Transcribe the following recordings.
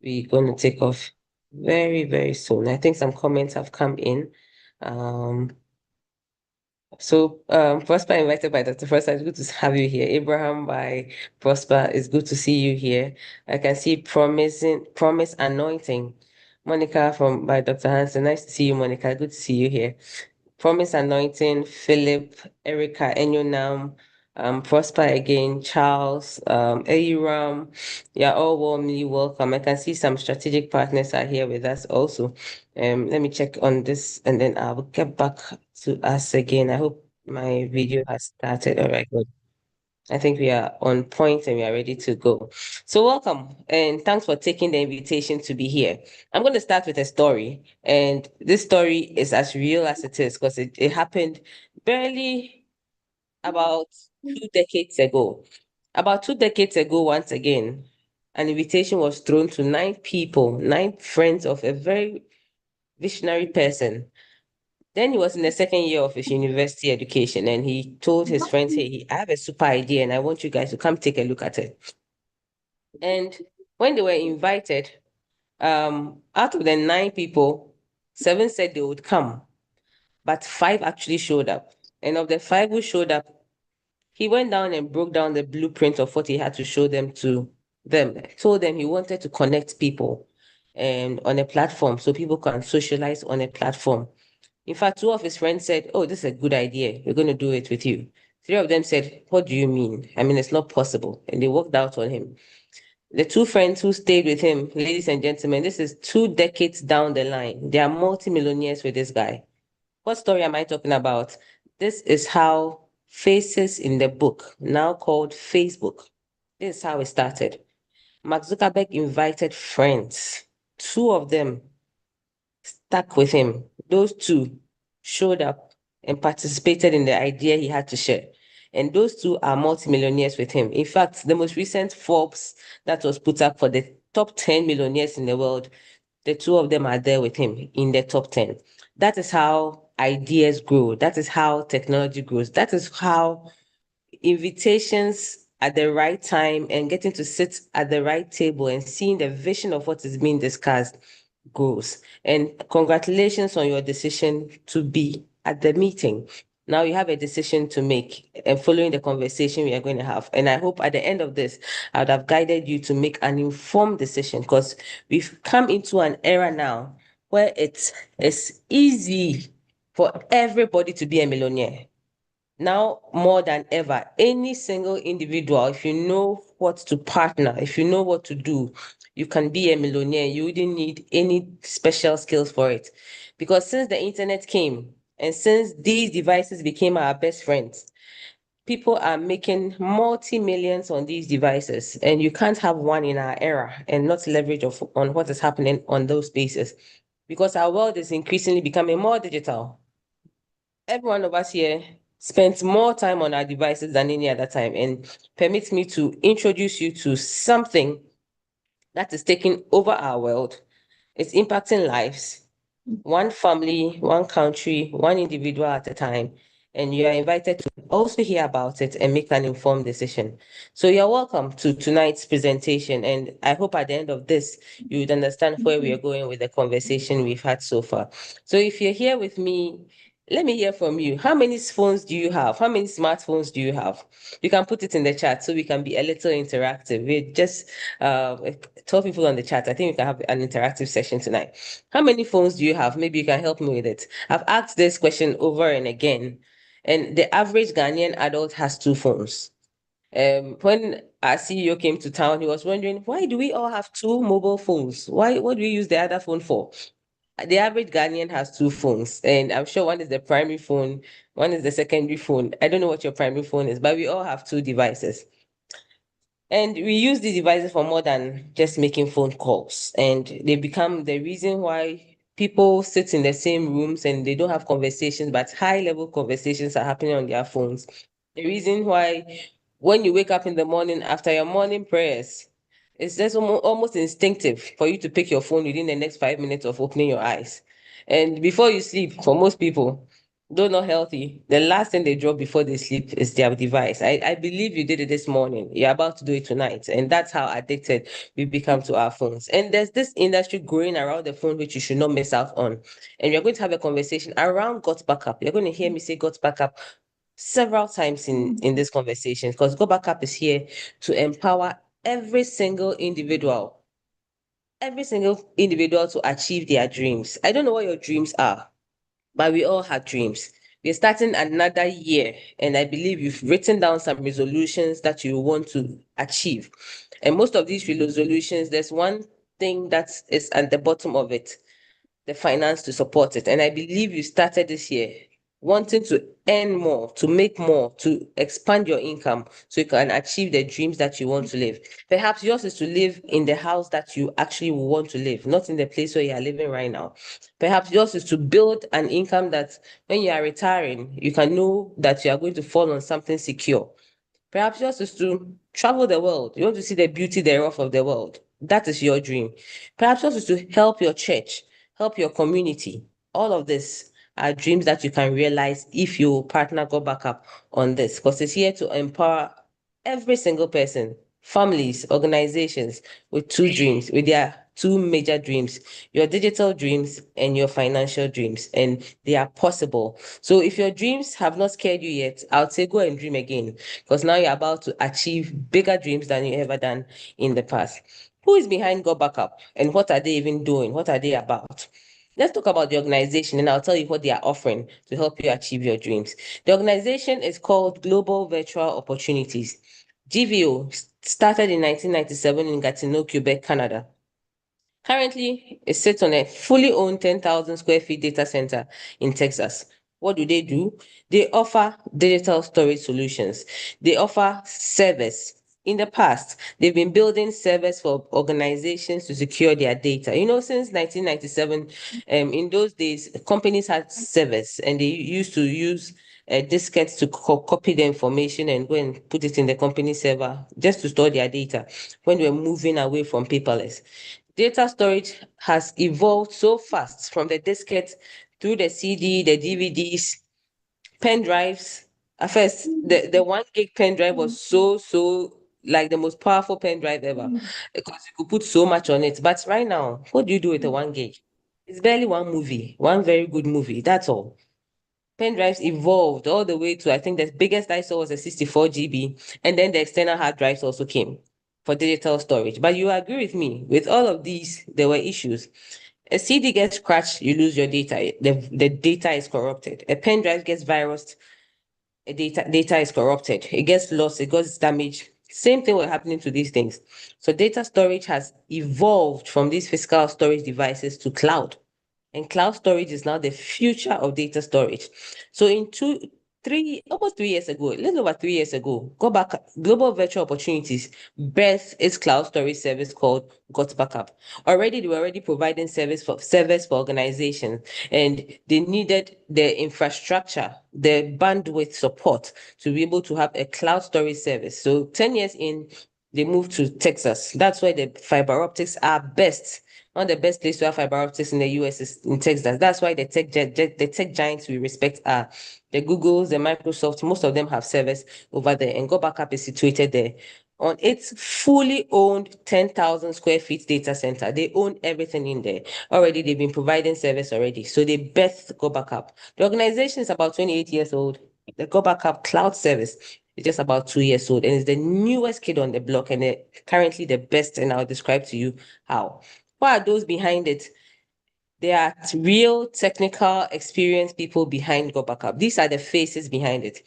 be going to take off very, very soon. I think some comments have come in. Um, Prosper invited by Dr. Prosper, it's good to have you here. Abraham by Prosper, it's good to see you here. I can see Promise Anointing. Monica from by Dr. Hansen, nice to see you, Monica. Good to see you here. Promise Anointing, Philip, Erica, Enyonam, Prosper again, Charles, Aram, you're all warmly welcome. I can see some strategic partners are here with us also. Let me check on this and then I'll get back to us again. I hope my video has started. All right, good. I think we are on point and we are ready to go. So welcome and thanks for taking the invitation to be here. I'm going to start with a story, and this story is as real as it is because it happened barely about 2 decades ago. About 2 decades ago, once again, an invitation was thrown to 9 people, 9 friends of a very visionary person. Then he was in the second year of his university education, and he told his friends, hey, I have a super idea and I want you guys to come take a look at it. And when they were invited, out of the 9 people, 7 said they would come, but 5 actually showed up. And of the 5 who showed up, he went down and broke down the blueprint of what he had to show them to them. Told them he wanted to connect people and on a platform so people can socialize on a platform. In fact, 2 of his friends said, oh, this is a good idea. We're going to do it with you. 3 of them said, what do you mean? I mean, it's not possible. And they walked out on him. The 2 friends who stayed with him, ladies and gentlemen, this is 2 decades down the line. They are multimillionaires with this guy. What story am I talking about? This is how Faces in the Book, now called Facebook, this is how it started. Mark Zuckerberg invited friends. 2 of them stuck with him. Those 2 showed up and participated in the idea he had to share. And those 2 are multimillionaires with him. In fact, the most recent Forbes that was put up for the top 10 millionaires in the world, the 2 of them are there with him in the top 10. That is how ideas grow. That is how technology grows. That is how invitations at the right time and getting to sit at the right table and seeing the vision of what is being discussed goes. And congratulations on your decision to be at the meeting. Now you have a decision to make and following the conversation we are going to have. And I hope at the end of this, I would have guided you to make an informed decision because we've come into an era now where it's easy for everybody to be a millionaire. Now more than ever, any single individual, if you know what to partner, if you know what to do, you can be a millionaire. You wouldn't need any special skills for it. Because since the internet came and since these devices became our best friends, people are making multi-millions on these devices. And you can't have one in our era and not leverage on what is happening on those spaces. Because our world is increasingly becoming more digital. Every one of us here spends more time on our devices than any other time. And permits me to introduce you to something that is taking over our world. It's impacting lives, one family, one country, one individual at a time. And you are invited to also hear about it and make an informed decision. So you're welcome to tonight's presentation. And I hope at the end of this, you would understand where we are going with the conversation we've had so far. So if you're here with me, let me hear from you. How many phones do you have? How many smartphones do you have? You can put it in the chat so we can be a little interactive. We're just 12 people on the chat. I think we can have an interactive session tonight. How many phones do you have? Maybe you can help me with it. I've asked this question over and again, and the average Ghanaian adult has 2 phones. When our CEO came to town, he was wondering, why do we all have 2 mobile phones? What do we use the other phone for? The average Ghanaian has 2 phones, and I'm sure one is the primary phone, one is the secondary phone. I don't know what your primary phone is, but we all have 2 devices. And we use these devices for more than just making phone calls. And they become the reason why people sit in the same rooms and they don't have conversations, but high level conversations are happening on their phones. The reason why when you wake up in the morning after your morning prayers, it's just almost instinctive for you to pick your phone within the next 5 minutes of opening your eyes. And before you sleep, for most people, Though not healthy, the last thing they drop before they sleep is their device. I believe you did it this morning. You're about to do it tonight. And that's how addicted we become to our phones. And there's this industry growing around the phone, which you should not miss out on. And we're going to have a conversation around GotBackup. You're going to hear me say GotBackup several times in this conversation because GotBackup is here to empower every single individual to achieve their dreams. I don't know what your dreams are, but we all have dreams. We're starting another year, and I believe you've written down some resolutions that you want to achieve. And most of these resolutions, there's one thing that is at the bottom of it, the finance to support it. And I believe you started this year wanting to earn more, to make more, to expand your income so you can achieve the dreams that you want to live. Perhaps yours is to live in the house that you actually want to live, not in the place where you are living right now. Perhaps yours is to build an income that when you are retiring, you can know that you are going to fall on something secure. Perhaps yours is to travel the world. You want to see the beauty thereof of the world. That is your dream. Perhaps yours is to help your church, help your community. All of this are dreams that you can realize if you partner Go Back Up on this, because it's here to empower every single person, families, organizations with two dreams, with their two major dreams, your digital dreams and your financial dreams, and they are possible. So if your dreams have not scared you yet, I would say go and dream again because now you're about to achieve bigger dreams than you ever done in the past. Who is behind Go Backup and what are they even doing? What are they about? Let's talk about the organization and I'll tell you what they are offering to help you achieve your dreams. The organization is called Global Virtual Opportunities. GVO started in 1997 in Gatineau, Quebec, Canada. Currently, it sits on a fully owned 10,000 square feet data center in Texas. What do? They offer digital storage solutions. They offer service. In the past, they've been building servers for organizations to secure their data. Since 1997, in those days, companies had servers and they used to use diskettes to copy the information and go and put it in the company server just to store their data when we're moving away from paperless. Data storage has evolved so fast from the diskette through the CD, the DVDs, pen drives. At first, the 1 gig pen drive was so like the most powerful pen drive ever because you could put so much on it. But right now, what do you do with the 1 gig? It's barely one movie, one very good movie. That's all. Pen drives evolved all the way to, I think the biggest I saw was a 64 GB, and then the external hard drives also came for digital storage. But you agree with me, with all of these, there were issues. A CD gets scratched, you lose your data. The data is corrupted. A pen drive gets virused, data is corrupted. It gets lost, it gets damaged. Same thing was happening to these things. So data storage has evolved from these physical storage devices to cloud. And cloud storage is now the future of data storage. So in almost 3 years ago, a little over 3 years ago, Go Back Global Virtual Opportunities birthed its cloud storage service called GotBackup. Already, they were already providing service for organizations, and they needed the infrastructure, the bandwidth support to be able to have a cloud storage service. So 10 years in, they moved to Texas. That's why the fiber optics are best. One of the best places to have fiber optics in the US is in Texas. That's why the tech giants we respect are the Googles, the Microsoft. Most of them have servers over there, and Go Backup is situated there on its fully owned 10,000 square feet data center. They own everything in there. Already, they've been providing service already. So they birthed Go Backup. The organization is about 28 years old. The Go Backup cloud service is just about 2 years old and it's the newest kid on the block and currently the best. And I'll describe to you how. What are those behind it? There are real technical experienced people behind Go Backup. These are the faces behind it.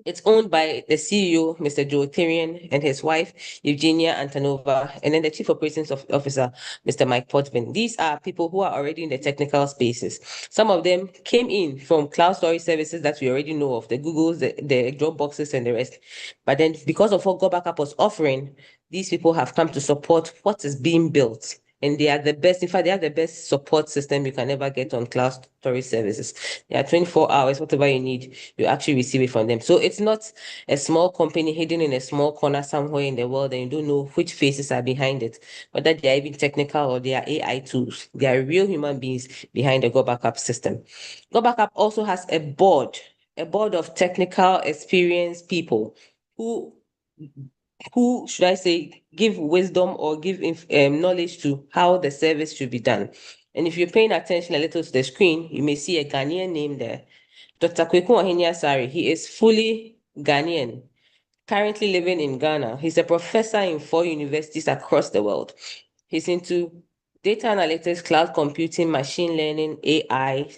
It's owned by the CEO, Mr. Joe Therian, and his wife, Eugenia Antonova, and then the Chief Operations Officer, Mr. Mike Potvin. These are people who are already in the technical spaces. Some of them came in from cloud storage services that we already know of, the Googles, the Dropboxes, and the rest. But then because of what Go Backup was offering, these people have come to support what is being built and they are the best. In fact, they have the best support system you can ever get on cloud storage services. They are 24 hours, whatever you need, you actually receive it from them. So it's not a small company hidden in a small corner somewhere in the world and you don't know which faces are behind it, whether they are even technical or they are AI tools. They are real human beings behind the GotBackup system. GotBackup also has a board of technical experienced people who should I say give wisdom or give knowledge to how the service should be done. And if you're paying attention a little to the screen, you may see a Ghanaian name there. Dr. Kweku Ohenia-Sari, he is fully Ghanaian, currently living in Ghana. He's a professor in 4 universities across the world. He's into data analytics, cloud computing, machine learning, AI,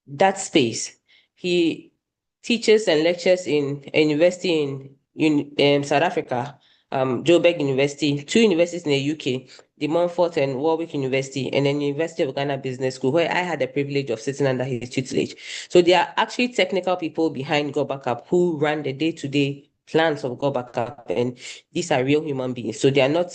that space. He teaches and lectures in a university in South Africa, Joburg University, 2 universities in the UK, the Montfort and Warwick University, and then University of Ghana Business School, where I had the privilege of sitting under his tutelage. So there are actually technical people behind GotBackup who run the day-to-day plans of GotBackup, and these are real human beings. So they are not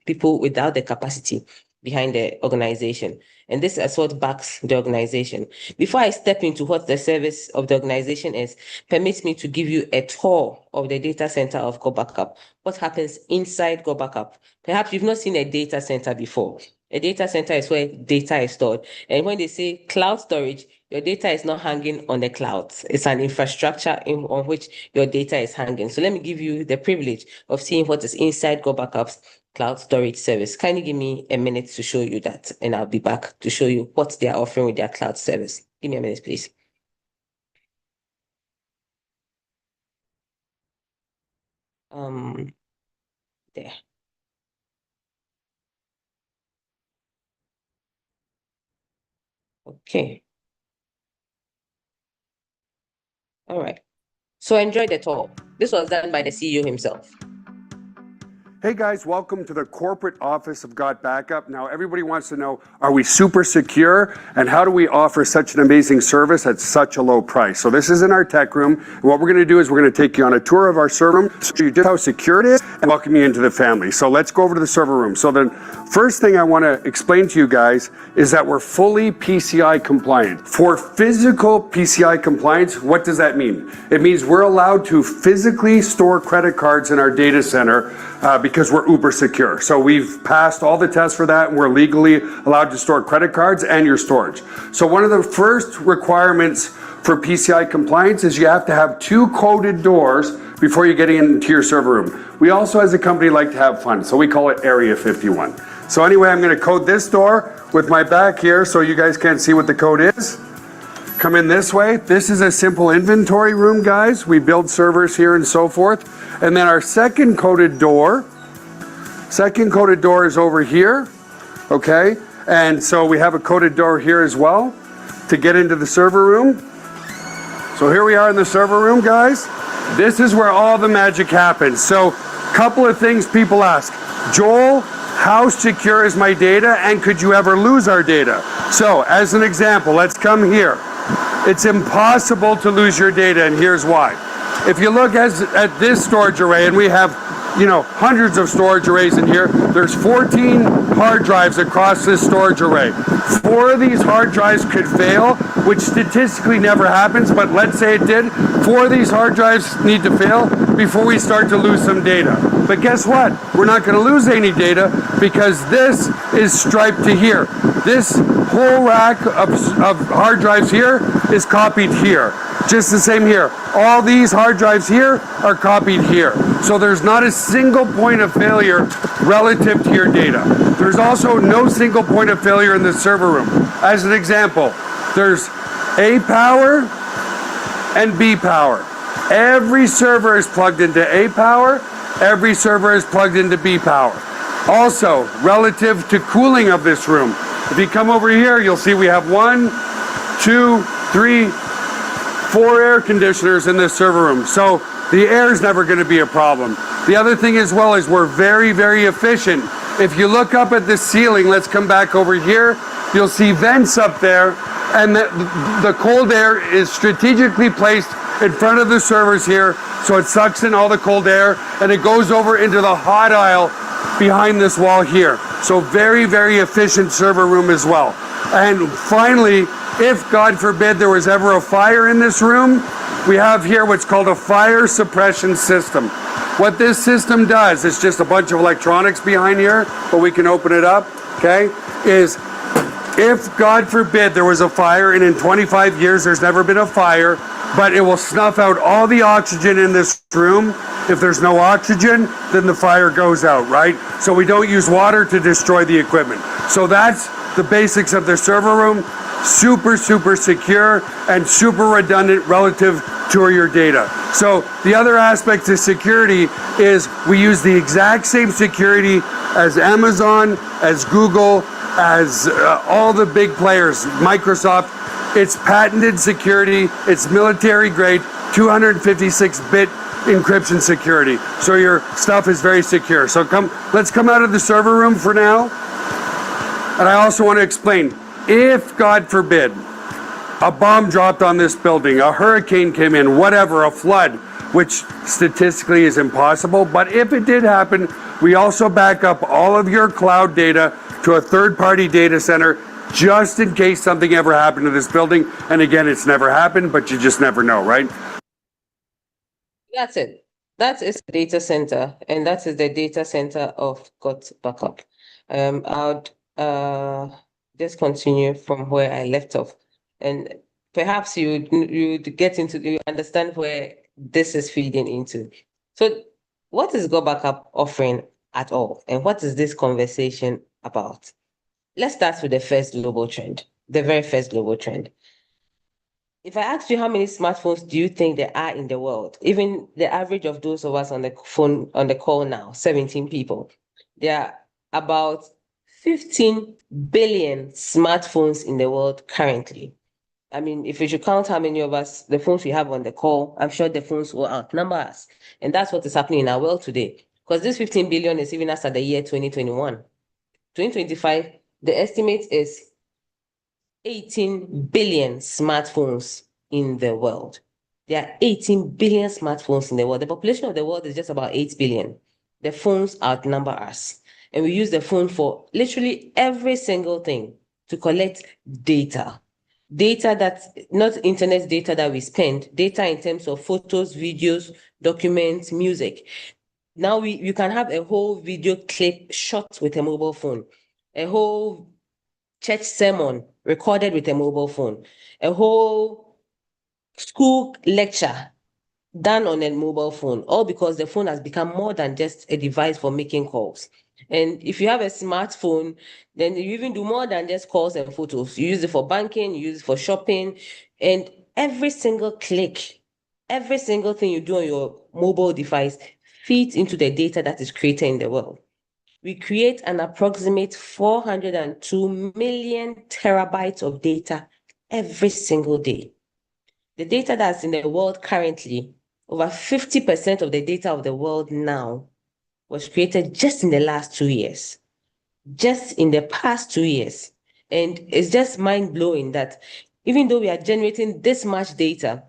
people without the capacity behind the organization. And this is what backs the organization. Before I step into what the service of the organization is, permit me to give you a tour of the data center of GotBackup. What happens inside GotBackup? Perhaps you've not seen a data center before. A data center is where data is stored. And when they say cloud storage, your data is not hanging on the clouds. It's an infrastructure on which your data is hanging. So let me give you the privilege of seeing what is inside GotBackup's cloud storage service. Kindly give me a minute to show you that, and I'll be back to show you what they are offering with their cloud service. Give me a minute, please. There. Okay. All right. So enjoy the talk. This was done by the CEO himself. Hey guys, welcome to the corporate office of GotBackup. Now everybody wants to know, are we super secure and how do we offer such an amazing service at such a low price? So this is in our tech room. And what we're going to do is we're going to take you on a tour of our server room, show you just how secure it is and welcome you into the family. So let's go over to the server room. So the first thing I want to explain to you guys is that we're fully PCI compliant. For physical PCI compliance, what does that mean? It means we're allowed to physically store credit cards in our data center because we're uber secure. So we've passed all the tests for that and we're legally allowed to store credit cards and your storage. So one of the first requirements for PCI compliance is you have to have 2 coded doors before you get into your server room. We also as a company like to have fun, so we call it Area 51. So anyway, I'm going to code this door with my back here so you guys can't see what the code is. Come in this way. This is a simple inventory room, guys. We build servers here and so forth. And then our second coded door is over here, okay? And so we have a coded door here as well to get into the server room. So here we are in the server room, guys. This is where all the magic happens. So couple of things people ask. Joel, how secure is my data and could you ever lose our data? So as an example, let's come here. It's impossible to lose your data and here's why. If you look at this storage array, and we have hundreds of storage arrays in here, there's 14 hard drives across this storage array. 4 of these hard drives could fail, which statistically never happens, but let's say it did. 4 of these hard drives need to fail before we start to lose some data. But guess what? We're not going to lose any data because this is striped to here. This whole rack of hard drives here is copied here. Just the same here. All these hard drives here are copied here. So there's not a single point of failure relative to your data. There's also no single point of failure in the server room. As an example, there's A power and B power. Every server is plugged into A power. Every server is plugged into B power. Also, relative to cooling of this room, if you come over here, you'll see we have 1, 2, 3, 4 air conditioners in this server room. So the air is never going to be a problem. The other thing as well is we're very, very efficient. If you look up at the ceiling, let's come back over here, you'll see vents up there, and the cold air is strategically placed in front of the servers here, so it sucks in all the cold air, and it goes over into the hot aisle behind this wall here. So very, very efficient server room as well. And finally, if God forbid there was ever a fire in this room, we have here what's called a fire suppression system. What this system does, it's just a bunch of electronics behind here, but we can open it up, okay, is if God forbid there was a fire, and in 25 years there's never been a fire, but it will snuff out all the oxygen in this room. If there's no oxygen, then the fire goes out, right? So we don't use water to destroy the equipment. So that's the basics of the server room. Super, super secure and super redundant relative to your data. So the other aspect of security is we use the exact same security as Amazon, as Google, as all the big players, Microsoft. It's patented security. It's military grade, 256-bit encryption security. So your stuff is very secure. So let's come out of the server room for now. And I also want to explain, if God forbid a bomb dropped on this building, a hurricane came in, whatever, a flood, which statistically is impossible, but if it did happen, we also back up all of your cloud data to a third-party data center just in case something ever happened to this building. And again, it's never happened, but you just never know, right? That's it. That is the data center, and that is the data center of GotBackup. I'll just continue from where I left off, and perhaps you'd get into you understand where this is feeding into. So, what is GotBackup offering at all, and what is this conversation about? Let's start with the first global trend, the very first global trend. If I ask you how many smartphones do you think there are in the world, even the average of those of us on the phone on the call now, 17 people, there are about 15 billion smartphones in the world currently. I mean, if you should count how many of us, the phones we have on the call, I'm sure the phones will outnumber us. And that's what is happening in our world today. Because this 15 billion is even as at the year 2021. 2025, the estimate is 18 billion smartphones in the world. There are 18 billion smartphones in the world. The population of the world is just about 8 billion. The phones outnumber us. And we use the phone for literally every single thing to collect data. Data that's not internet data that we spend, data in terms of photos, videos, documents, music. Now you can have a whole video clip shot with a mobile phone, a whole church sermon recorded with a mobile phone, a whole school lecture done on a mobile phone, all because the phone has become more than just a device for making calls. And if you have a smartphone, then you even do more than just calls and photos. You use it for banking, you use it for shopping, and every single click, every single thing you do on your mobile device feeds into the data that is created in the world. We create an approximate 402 million terabytes of data every single day. The data that's in the world currently, over 50% of the data of the world now was created just in the last 2 years, just in the past 2 years. And it's just mind blowing that even though we are generating this much data,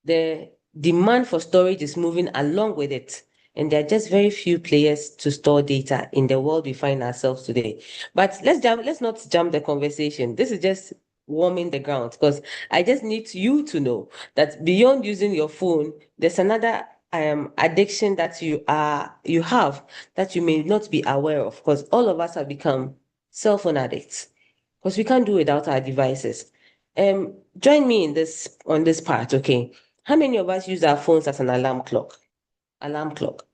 the demand for storage is moving along with it. And there are just very few players to store data in the world we find ourselves today. But let's not jump the conversation. This is just warming the ground because I just need you to know that beyond using your phone, there's another addiction that you have that you may not be aware of, because all of us have become cell phone addicts because we can't do without our devices. Join me in this on this part, okay? How many of us use our phones as an alarm clock? Alarm clock.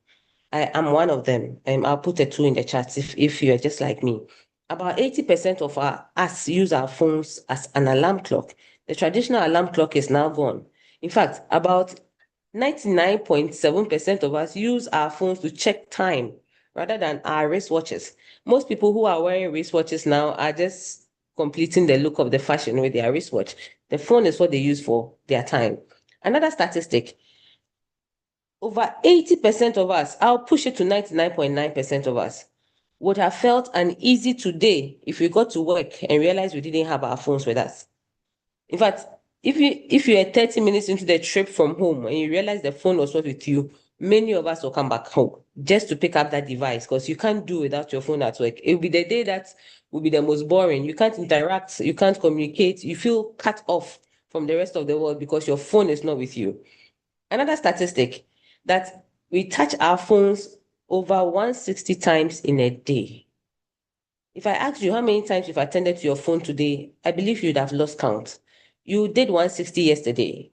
I am one of them. I'll put a 2 in the chat if you're just like me. About 80% of us use our phones as an alarm clock. The traditional alarm clock is now gone. In fact, about 99.7% of us use our phones to check time rather than our wristwatches. Most people who are wearing wristwatches now are just completing the look of the fashion with their wristwatch. The phone is what they use for their time. Another statistic, over 80% of us, I'll push it to 99.9% of us, would have felt uneasy today if we got to work and realized we didn't have our phones with us. In fact, if you are 30 minutes into the trip from home and you realize the phone was not with you, many of us will come back home, just to pick up that device because you can't do without your phone at work. It will be the day that will be the most boring. You can't interact, you can't communicate, you feel cut off from the rest of the world because your phone is not with you. Another statistic that we touch our phones over 160 times in a day. If I asked you how many times you've attended to your phone today, I believe you'd have lost count. You did 160 yesterday.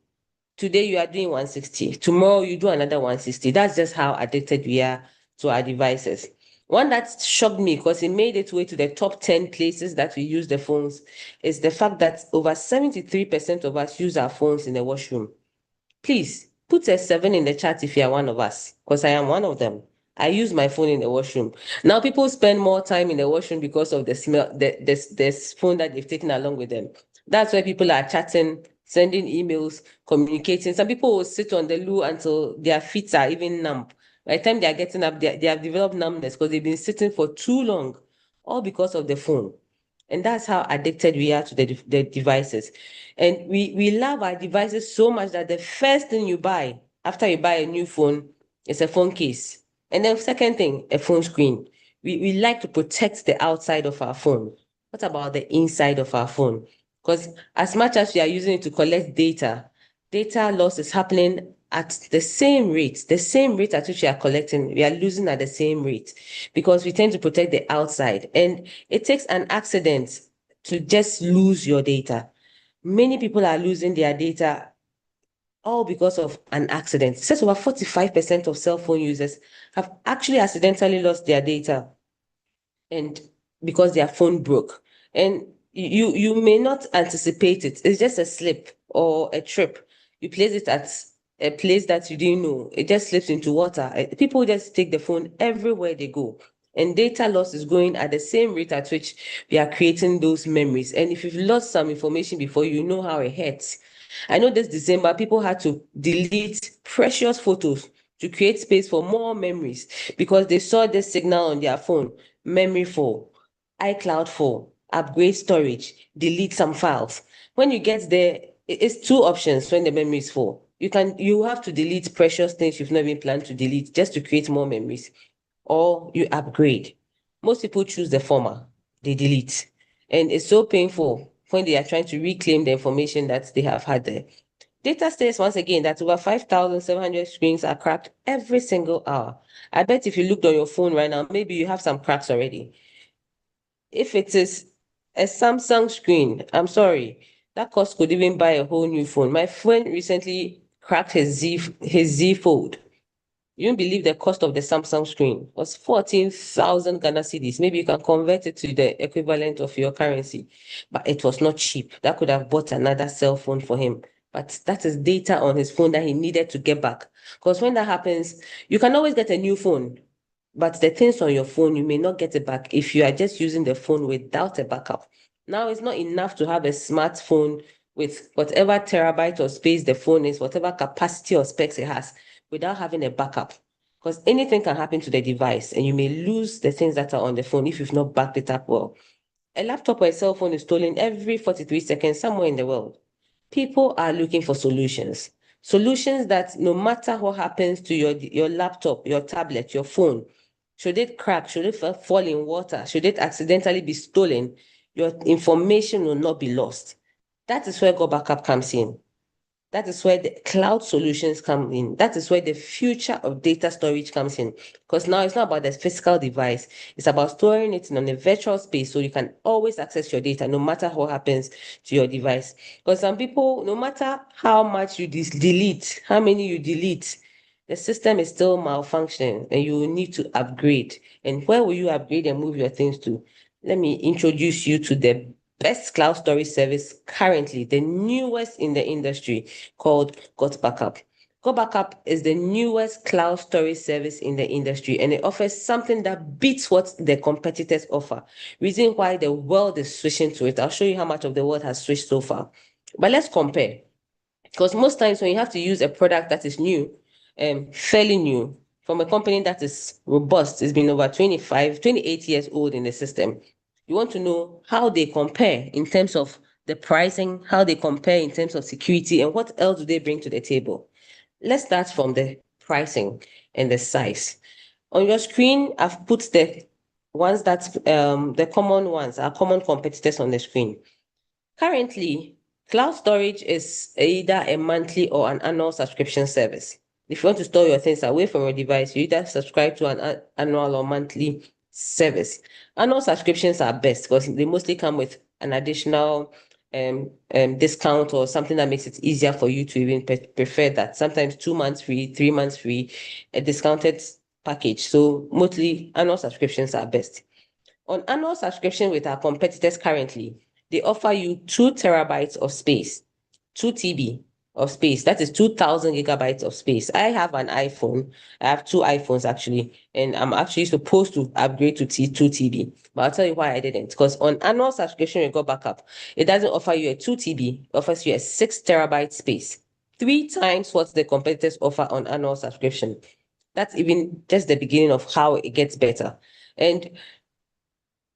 Today you are doing 160. Tomorrow you do another 160. That's just how addicted we are to our devices. One that shocked me because it made its way to the top 10 places that we use the phones is the fact that over 73% of us use our phones in the washroom. Please put a 7 in the chat if you are one of us, because I am one of them. I use my phone in the washroom. Now people spend more time in the washroom because of the smell, the phone that they've taken along with them. That's why people are chatting, sending emails, communicating. Some people will sit on the loo until their feet are even numb. By the time they are getting up, they have developed numbness because they've been sitting for too long, all because of the phone. And that's how addicted we are to the devices. And we love our devices so much that the first thing you buy after you buy a new phone is a phone case. And then second thing, a phone screen. We like to protect the outside of our phone. What about the inside of our phone? Because as much as we are using it to collect data loss is happening at the same rate at which we are collecting, we are losing at the same rate because we tend to protect the outside. And it takes an accident to just lose your data. Many people are losing their data all because of an accident. It says over 45% of cell phone users have actually accidentally lost their data and because their phone broke. And you may not anticipate it. It's just a slip or a trip. You place it at a place that you didn't know. It just slips into water. People just take the phone everywhere they go. And data loss is going at the same rate at which we are creating those memories. And if you've lost some information before, you know how it hurts. I know this December, people had to delete precious photos to create space for more memories because they saw this signal on their phone: memory full, iCloud full, upgrade storage, delete some files. When you get there, it's two options when the memory is full. You have to delete precious things you've never been planned to delete just to create more memories, or you upgrade. Most people choose the former, they delete. And it's so painful when they are trying to reclaim the information that they have had there. Data says once again that over 5,700 screens are cracked every single hour. I bet if you looked on your phone right now, maybe you have some cracks already. If it is a Samsung screen, I'm sorry, that cost could even buy a whole new phone. My friend recently cracked his Z Fold. You won't believe the cost of the Samsung screen was 14,000 Ghana cedis. Maybe you can convert it to the equivalent of your currency, but it was not cheap. That could have bought another cell phone for him. But that is data on his phone that he needed to get back. Because when that happens, you can always get a new phone, but the things on your phone, you may not get it back if you are just using the phone without a backup. Now, it's not enough to have a smartphone with whatever terabyte of space the phone is, whatever capacity or specs it has, without having a backup. Because anything can happen to the device and you may lose the things that are on the phone if you've not backed it up well. A laptop or a cell phone is stolen every 43 seconds somewhere in the world. People are looking for solutions. Solutions that no matter what happens to your laptop, your tablet, your phone, should it crack, should it fall in water, should it accidentally be stolen, your information will not be lost. That is where GotBackup comes in. That is where the cloud solutions come in. That is where the future of data storage comes in. Because now it's not about the physical device, it's about storing it in a virtual space so you can always access your data no matter what happens to your device. Because some people, no matter how much you delete, how many you delete, the system is still malfunctioning and you will need to upgrade. And where will you upgrade and move your things to? Let me introduce you to the best cloud storage service currently, the newest in the industry, called GotBackup. GotBackup is the newest cloud storage service in the industry, and it offers something that beats what the competitors offer. Reason why the world is switching to it. I'll show you how much of the world has switched so far. But let's compare. Because most times when you have to use a product that is new, fairly new, from a company that is robust, it's been over 25, 28 years old in the system, you want to know how they compare in terms of the pricing, how they compare in terms of security, and what else do they bring to the table. Let's start from the pricing and the size. On your screen, I've put the ones that the common ones, our common competitors on the screen. Currently, cloud storage is either a monthly or an annual subscription service. If you want to store your things away from your device, you either subscribe to an annual or monthly service. Annual subscriptions are best because they mostly come with an additional discount or something that makes it easier for you to even prefer that. Sometimes 2 months free, 3 months free, a discounted package. So mostly annual subscriptions are best. On annual subscription with our competitors currently, they offer you 2 terabytes of space, 2 TB of space. That is 2000 gigabytes of space. I have an iPhone. I have 2 iPhones actually, and I'm actually supposed to upgrade to 2 TB. But I'll tell you why I didn't. Because on annual subscription with GotBackup, it doesn't offer you a 2 TB, it offers you a 6 terabyte space. 3 times what the competitors offer on annual subscription. That's even just the beginning of how it gets better. And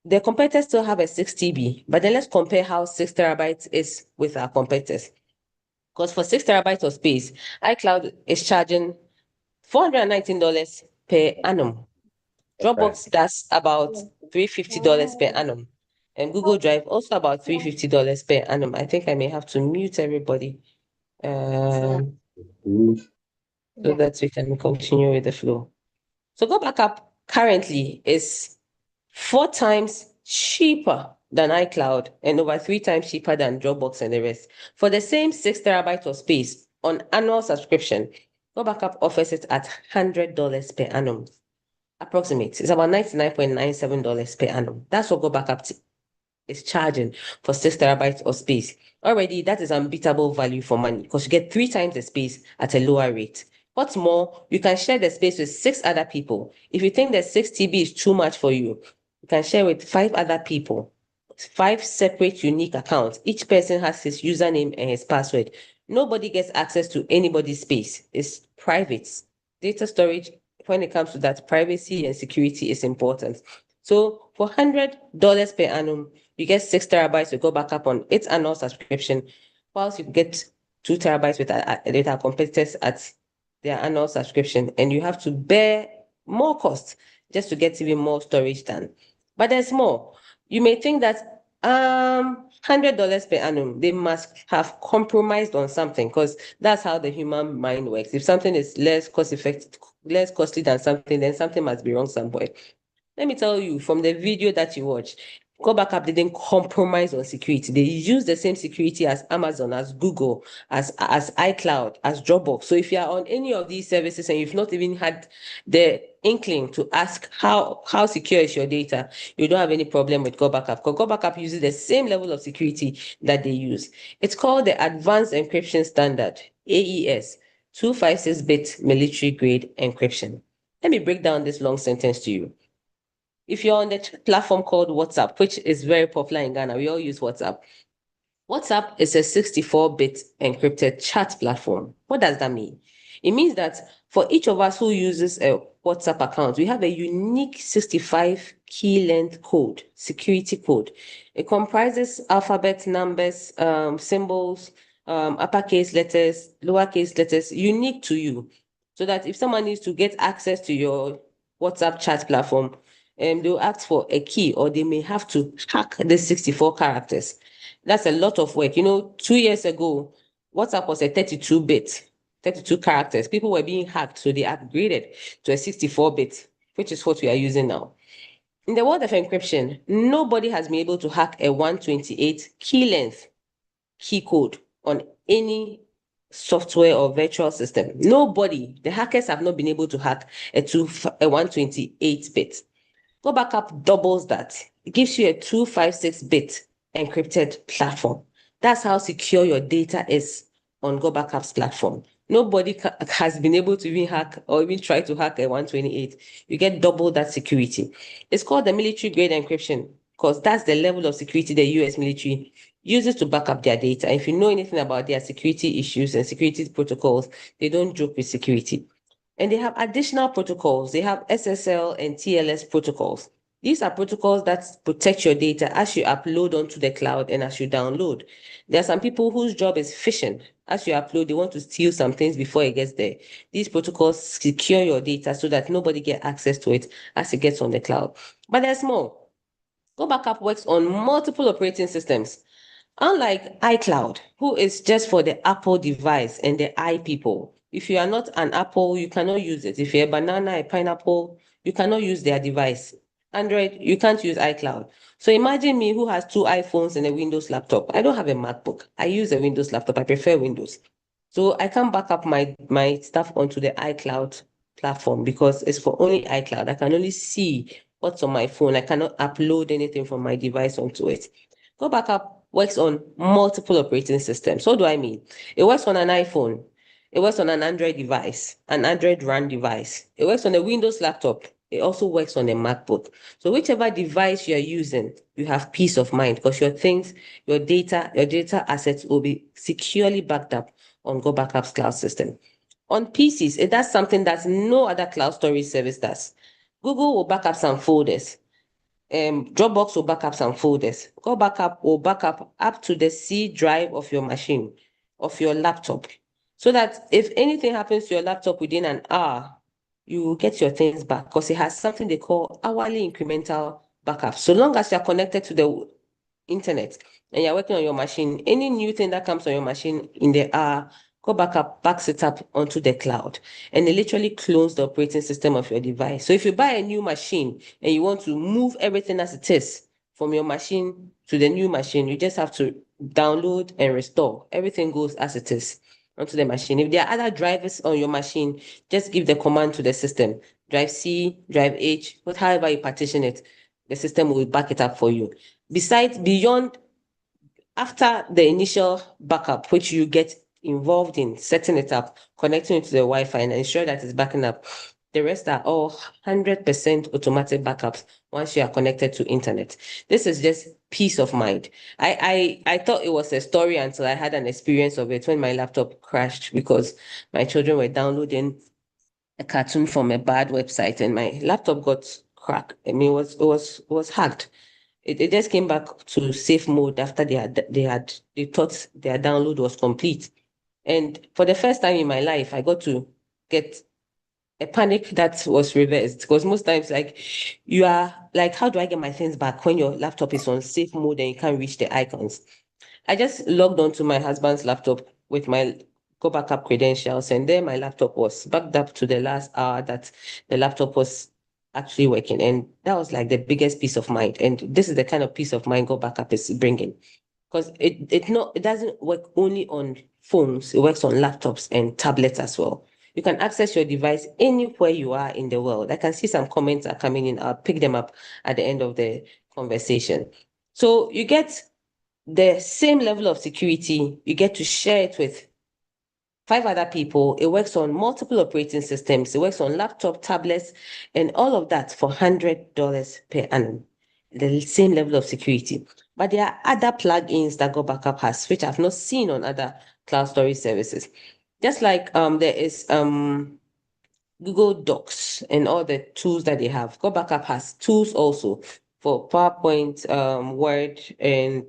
the competitors still have a 6 TB, but then let's compare how 6 terabytes is with our competitors. Because for 6 terabytes of space, iCloud is charging $419 per annum. Dropbox does about $350 per annum. And Google Drive also about $350 per annum. I think I may have to mute everybody so that we can continue with the flow. So GoBackup currently is 4 times cheaper than iCloud and over 3 times cheaper than Dropbox and the rest. For the same 6 terabytes of space on annual subscription, GoBackup offers it at $100 per annum. Approximate. It's about $99.97 per annum. That's what GoBackup is charging for 6 terabytes of space. Already, that is unbeatable value for money because you get 3 times the space at a lower rate. What's more, you can share the space with 6 other people. If you think that 6 TB is too much for you, you can share with 5 other people. 5 separate unique accounts. Each person has his username and his password. Nobody gets access to anybody's space. It's private. Data storage, when it comes to that, privacy and security is important. So for $100 per annum, you get 6 terabytes with GoBackup on its annual subscription, whilst you get 2 terabytes with our competitors at their annual subscription, and you have to bear more cost just to get even more storage done. But there's more. You may think that $100 per annum, they must have compromised on something because that's how the human mind works. If something is less cost effective, less costly than something, then something must be wrong somewhere. Let me tell you from the video that you watched, GoBackup didn't compromise on security. They use the same security as Amazon, as Google, as iCloud, as Dropbox. So if you are on any of these services and you've not even had the inkling to ask how secure is your data, you don't have any problem with GoBackup because GoBackup uses the same level of security that they use. It's called the Advanced Encryption Standard, AES, 256-bit military grade encryption. Let me break down this long sentence to you. If you're on the platform called WhatsApp, which is very popular in Ghana, we all use WhatsApp. WhatsApp is a 64-bit encrypted chat platform. What does that mean? It means that for each of us who uses a WhatsApp account, we have a unique 65 key length code, security code. It comprises alphabet, numbers, symbols, uppercase letters, lowercase letters, unique to you. So that if someone needs to get access to your WhatsApp chat platform, they'll ask for a key or they may have to hack the 64 characters. That's a lot of work. 2 years ago, WhatsApp was a 32-bit, 32 characters. People were being hacked, so they upgraded to a 64-bit, which is what we are using now. In the world of encryption, nobody has been able to hack a 128 key length key code on any software or virtual system. Nobody. The hackers have not been able to hack a 128-bit. GoBackup doubles that. It gives you a 256-bit encrypted platform. That's how secure your data is on GoBackup's platform. Nobody has been able to even hack or even try to hack a 128. You get double that security. It's called the military grade encryption because that's the level of security the US military uses to back up their data. If you know anything about their security issues and security protocols, they don't joke with security. And they have additional protocols. They have SSL and TLS protocols. These are protocols that protect your data as you upload onto the cloud and as you download. There are some people whose job is phishing. As you upload, they want to steal some things before it gets there. These protocols secure your data so that nobody get access to it as it gets on the cloud. But there's more. GotBackup works on multiple operating systems. Unlike iCloud, who is just for the Apple device and the i people. If you are not an Apple, you cannot use it. If you're a banana, a pineapple, you cannot use their device. Android, you can't use iCloud. So imagine me who has two iPhones and a Windows laptop. I don't have a MacBook. I use a Windows laptop. I prefer Windows. So I can back up my stuff onto the iCloud platform because it's for only iCloud. I can only see what's on my phone. I cannot upload anything from my device onto it. GoBackup works on multiple operating systems. What do I mean? It works on an iPhone. It works on an Android device, an Android run device. It works on a Windows laptop. It also works on a MacBook. So whichever device you're using, you have peace of mind because your things, your data assets will be securely backed up on GoBackup's cloud system. On PCs, it does something that no other cloud storage service does. Google will back up some folders. Dropbox will back up some folders. GoBackup will back up to the C drive of your machine, of your laptop, so that if anything happens to your laptop within an hour, you will get your things back because it has something they call hourly incremental backup. So long as you're connected to the internet and you're working on your machine, any new thing that comes on your machine in the hour, GotBackup backs it up onto the cloud and it literally clones the operating system of your device. So if you buy a new machine and you want to move everything as it is from your machine to the new machine, you just have to download and restore. Everything goes as it is onto the machine. If there are other drivers on your machine, just give the command to the system. Drive C, drive H, however you partition it, the system will back it up for you. Beyond after the initial backup, which you get involved in setting it up, connecting it to the Wi-Fi and ensure that it's backing up, the rest are all 100% automatic backups once you are connected to internet. This is just peace of mind. I thought it was a story until I had an experience of it when my laptop crashed because my children were downloading a cartoon from a bad website and my laptop got cracked. I mean, it was hacked. It just came back to safe mode after they thought their download was complete. And for the first time in my life, I got to get a panic that was reversed because most times, like, you are like, how do I get my things back when your laptop is on safe mode and you can't reach the icons? I just logged onto my husband's laptop with my Go Backup credentials, and then my laptop was backed up to the last hour that the laptop was actually working. And that was like the biggest peace of mind. And this is the kind of peace of mind Go Backup is bringing. Because it doesn't work only on phones, it works on laptops and tablets as well. You can access your device anywhere you are in the world. I can see some comments are coming in. I'll pick them up at the end of the conversation. So you get the same level of security, you get to share it with 5 other people. It works on multiple operating systems. It works on laptop, tablets, and all of that for $100 per annum. The same level of security. But there are other plugins that GoBackup has, which I've not seen on other cloud storage services. Just like there is Google Docs and all the tools that they have. GoBackup has tools also for PowerPoint, Word, and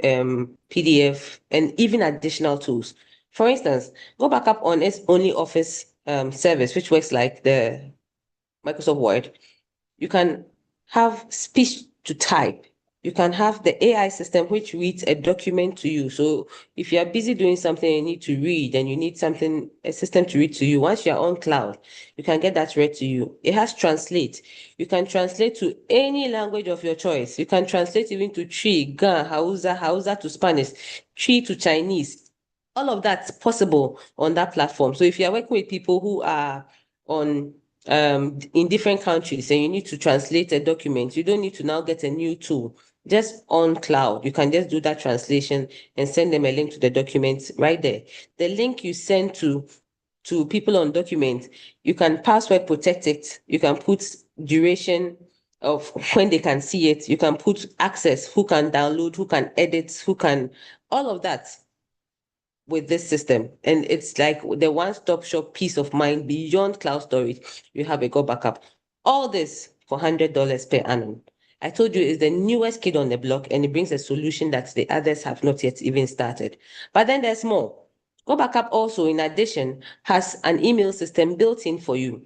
PDF, and even additional tools. For instance, GoBackup on its only Office service, which works like the Microsoft Word, you can have speech to type. You can have the AI system which reads a document to you. So if you are busy doing something you need to read and you need a system to read to you, once you're on cloud, you can get that read to you. It has translate. You can translate to any language of your choice. You can translate even to Tree, Ga, Hausa to Spanish, Tree to Chinese. All of that's possible on that platform. So if you're working with people who are on in different countries and you need to translate a document, you don't need to now get a new tool. Just on cloud, you can just do that translation and send them a link to the document right there. The link you send to people on document, you can password protect it. You can put duration of when they can see it. You can put access, who can download, who can edit, all of that with this system. And it's like the one-stop shop peace of mind beyond cloud storage. You have a Go Backup. All this for $100 per annum. I told you it's the newest kid on the block and it brings a solution that the others have not yet even started. But then there's more. GoBackup also, in addition, has an email system built in for you.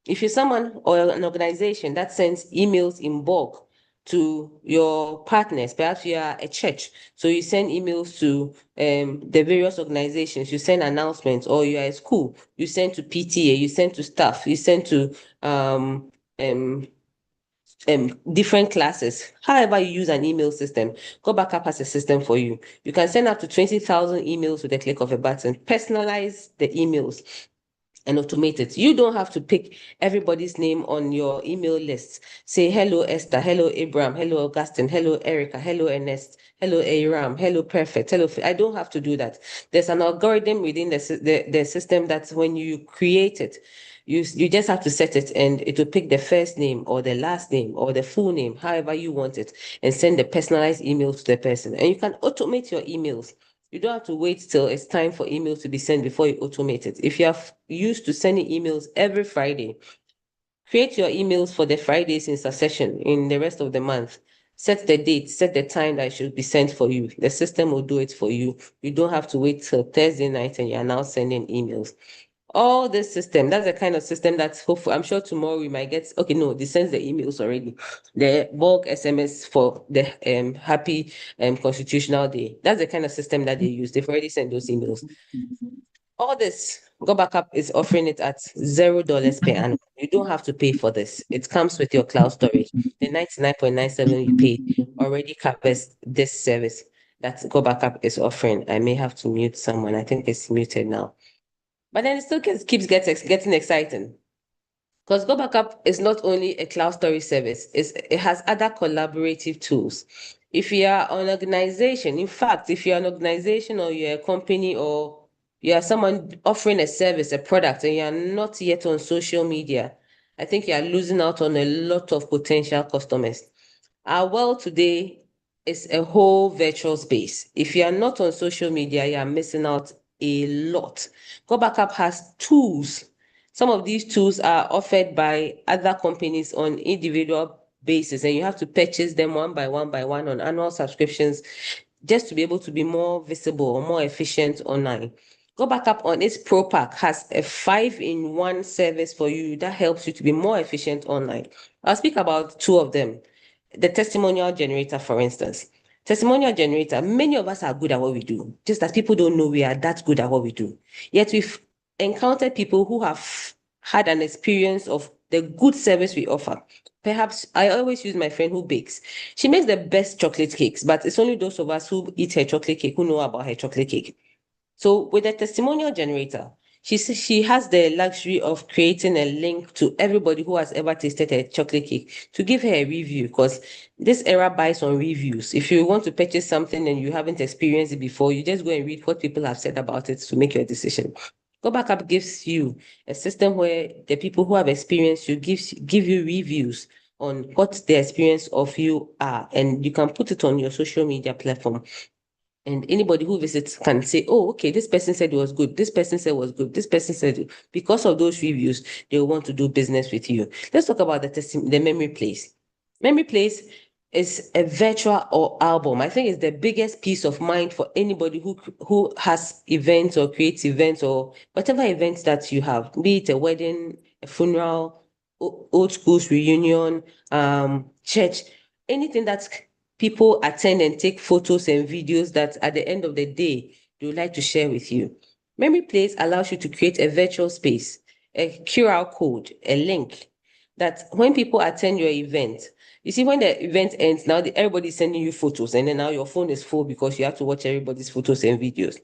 If you're someone or an organization that sends emails in bulk to your partners, perhaps you are a church, so you send emails to the various organizations, you send announcements, or you are a school, you send to PTA, you send to staff, you send to um, um, different classes. However, you use an email system, GoBackup has a system for you. You can send up to 20,000 emails with a click of a button, personalize the emails and automate it. You don't have to pick everybody's name on your email list. Say, hello, Esther, hello, Abraham, hello, Augustine, hello, Erica, hello, Ernest, hello, Aram, hello, Perfect, hello. I don't have to do that. There's an algorithm within the system that when you create it, you just have to set it and it will pick the first name or the last name or the full name, however you want it, and send the personalized email to the person. And you can automate your emails. You don't have to wait till it's time for emails to be sent before you automate it. If you are used to sending emails every Friday, create your emails for the Fridays in succession in the rest of the month. Set the date, set the time that it should be sent for you. The system will do it for you. You don't have to wait till Thursday night and you are now sending emails. All this system, that's the kind of system that hopefully, I'm sure tomorrow we might get, okay, no, they sends the emails already. The bulk SMS for the happy constitutional day. That's the kind of system that they use. They've already sent those emails. All this, GoBackup is offering it at $0 per annum. You don't have to pay for this. It comes with your cloud storage. The 99.97 you pay already covers this service that GoBackup is offering. I may have to mute someone. I think it's muted now. But then it still keeps getting exciting. Because GoBackup is not only a cloud storage service, it has other collaborative tools. If you are an organization, in fact, if you're an organization or you're a company or you are someone offering a service, a product, and you're not yet on social media, I think you're losing out on a lot of potential customers. Our world today is a whole virtual space. If you are not on social media, you are missing out a lot. GoBackup has tools. Some of these tools are offered by other companies on individual basis, and you have to purchase them one by one on annual subscriptions just to be able to be more visible or more efficient online. GoBackup on its Pro Pack has a 5-in-1 service for you that helps you to be more efficient online. I'll speak about two of them. The testimonial generator, for instance. Testimonial generator, many of us are good at what we do, just that people don't know we are that good at what we do. Yet we've encountered people who have had an experience of the good service we offer. Perhaps I always use my friend who bakes. She makes the best chocolate cakes, but it's only those of us who eat her chocolate cake who know about her chocolate cake. So with a testimonial generator, she has the luxury of creating a link to everybody who has ever tasted a chocolate cake to give her a review, because this era buys on reviews. If you want to purchase something and you haven't experienced it before, you just go and read what people have said about it to make your decision. GoBackup gives you a system where the people who have experienced you give you reviews on what the experience of you are, and you can put it on your social media platform. And anybody who visits can say, oh, okay, this person said it was good. This person said it was good. This person said it. Because of those reviews, they will want to do business with you. Let's talk about the memory place. Memory place is a virtual or album. I think it's the biggest peace of mind for anybody who has events or creates events or whatever events that you have, be it a wedding, a funeral, old schools reunion, church, anything that's people attend and take photos and videos that at the end of the day, they would like to share with you. Memory Place allows you to create a virtual space, a QR code, a link that when people attend your event, you see, when the event ends, now everybody's sending you photos, and then now your phone is full because you have to watch everybody's photos and videos.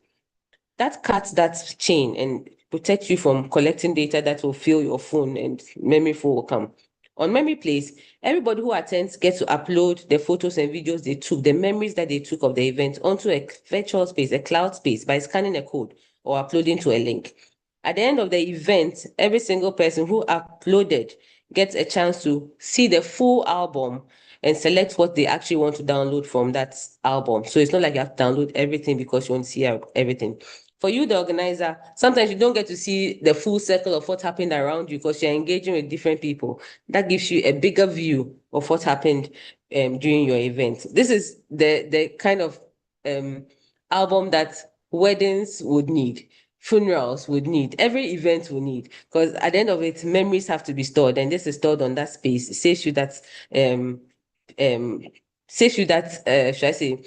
That cuts that chain and protects you from collecting data that will fill your phone and memory full will come. On Memory Place, everybody who attends gets to upload the photos and videos they took, the memories that they took of the event onto a virtual space, a cloud space, by scanning a code or uploading to a link. At the end of the event, every single person who uploaded gets a chance to see the full album and select what they actually want to download from that album. So it's not like you have to download everything because you want to see everything. For you, the organizer, sometimes you don't get to see the full circle of what happened around you because you're engaging with different people. That gives you a bigger view of what happened during your event. This is the kind of album that weddings would need, funerals would need, every event will need, because at the end of it, memories have to be stored, and this is stored on that space. It saves you that um saves you that should I say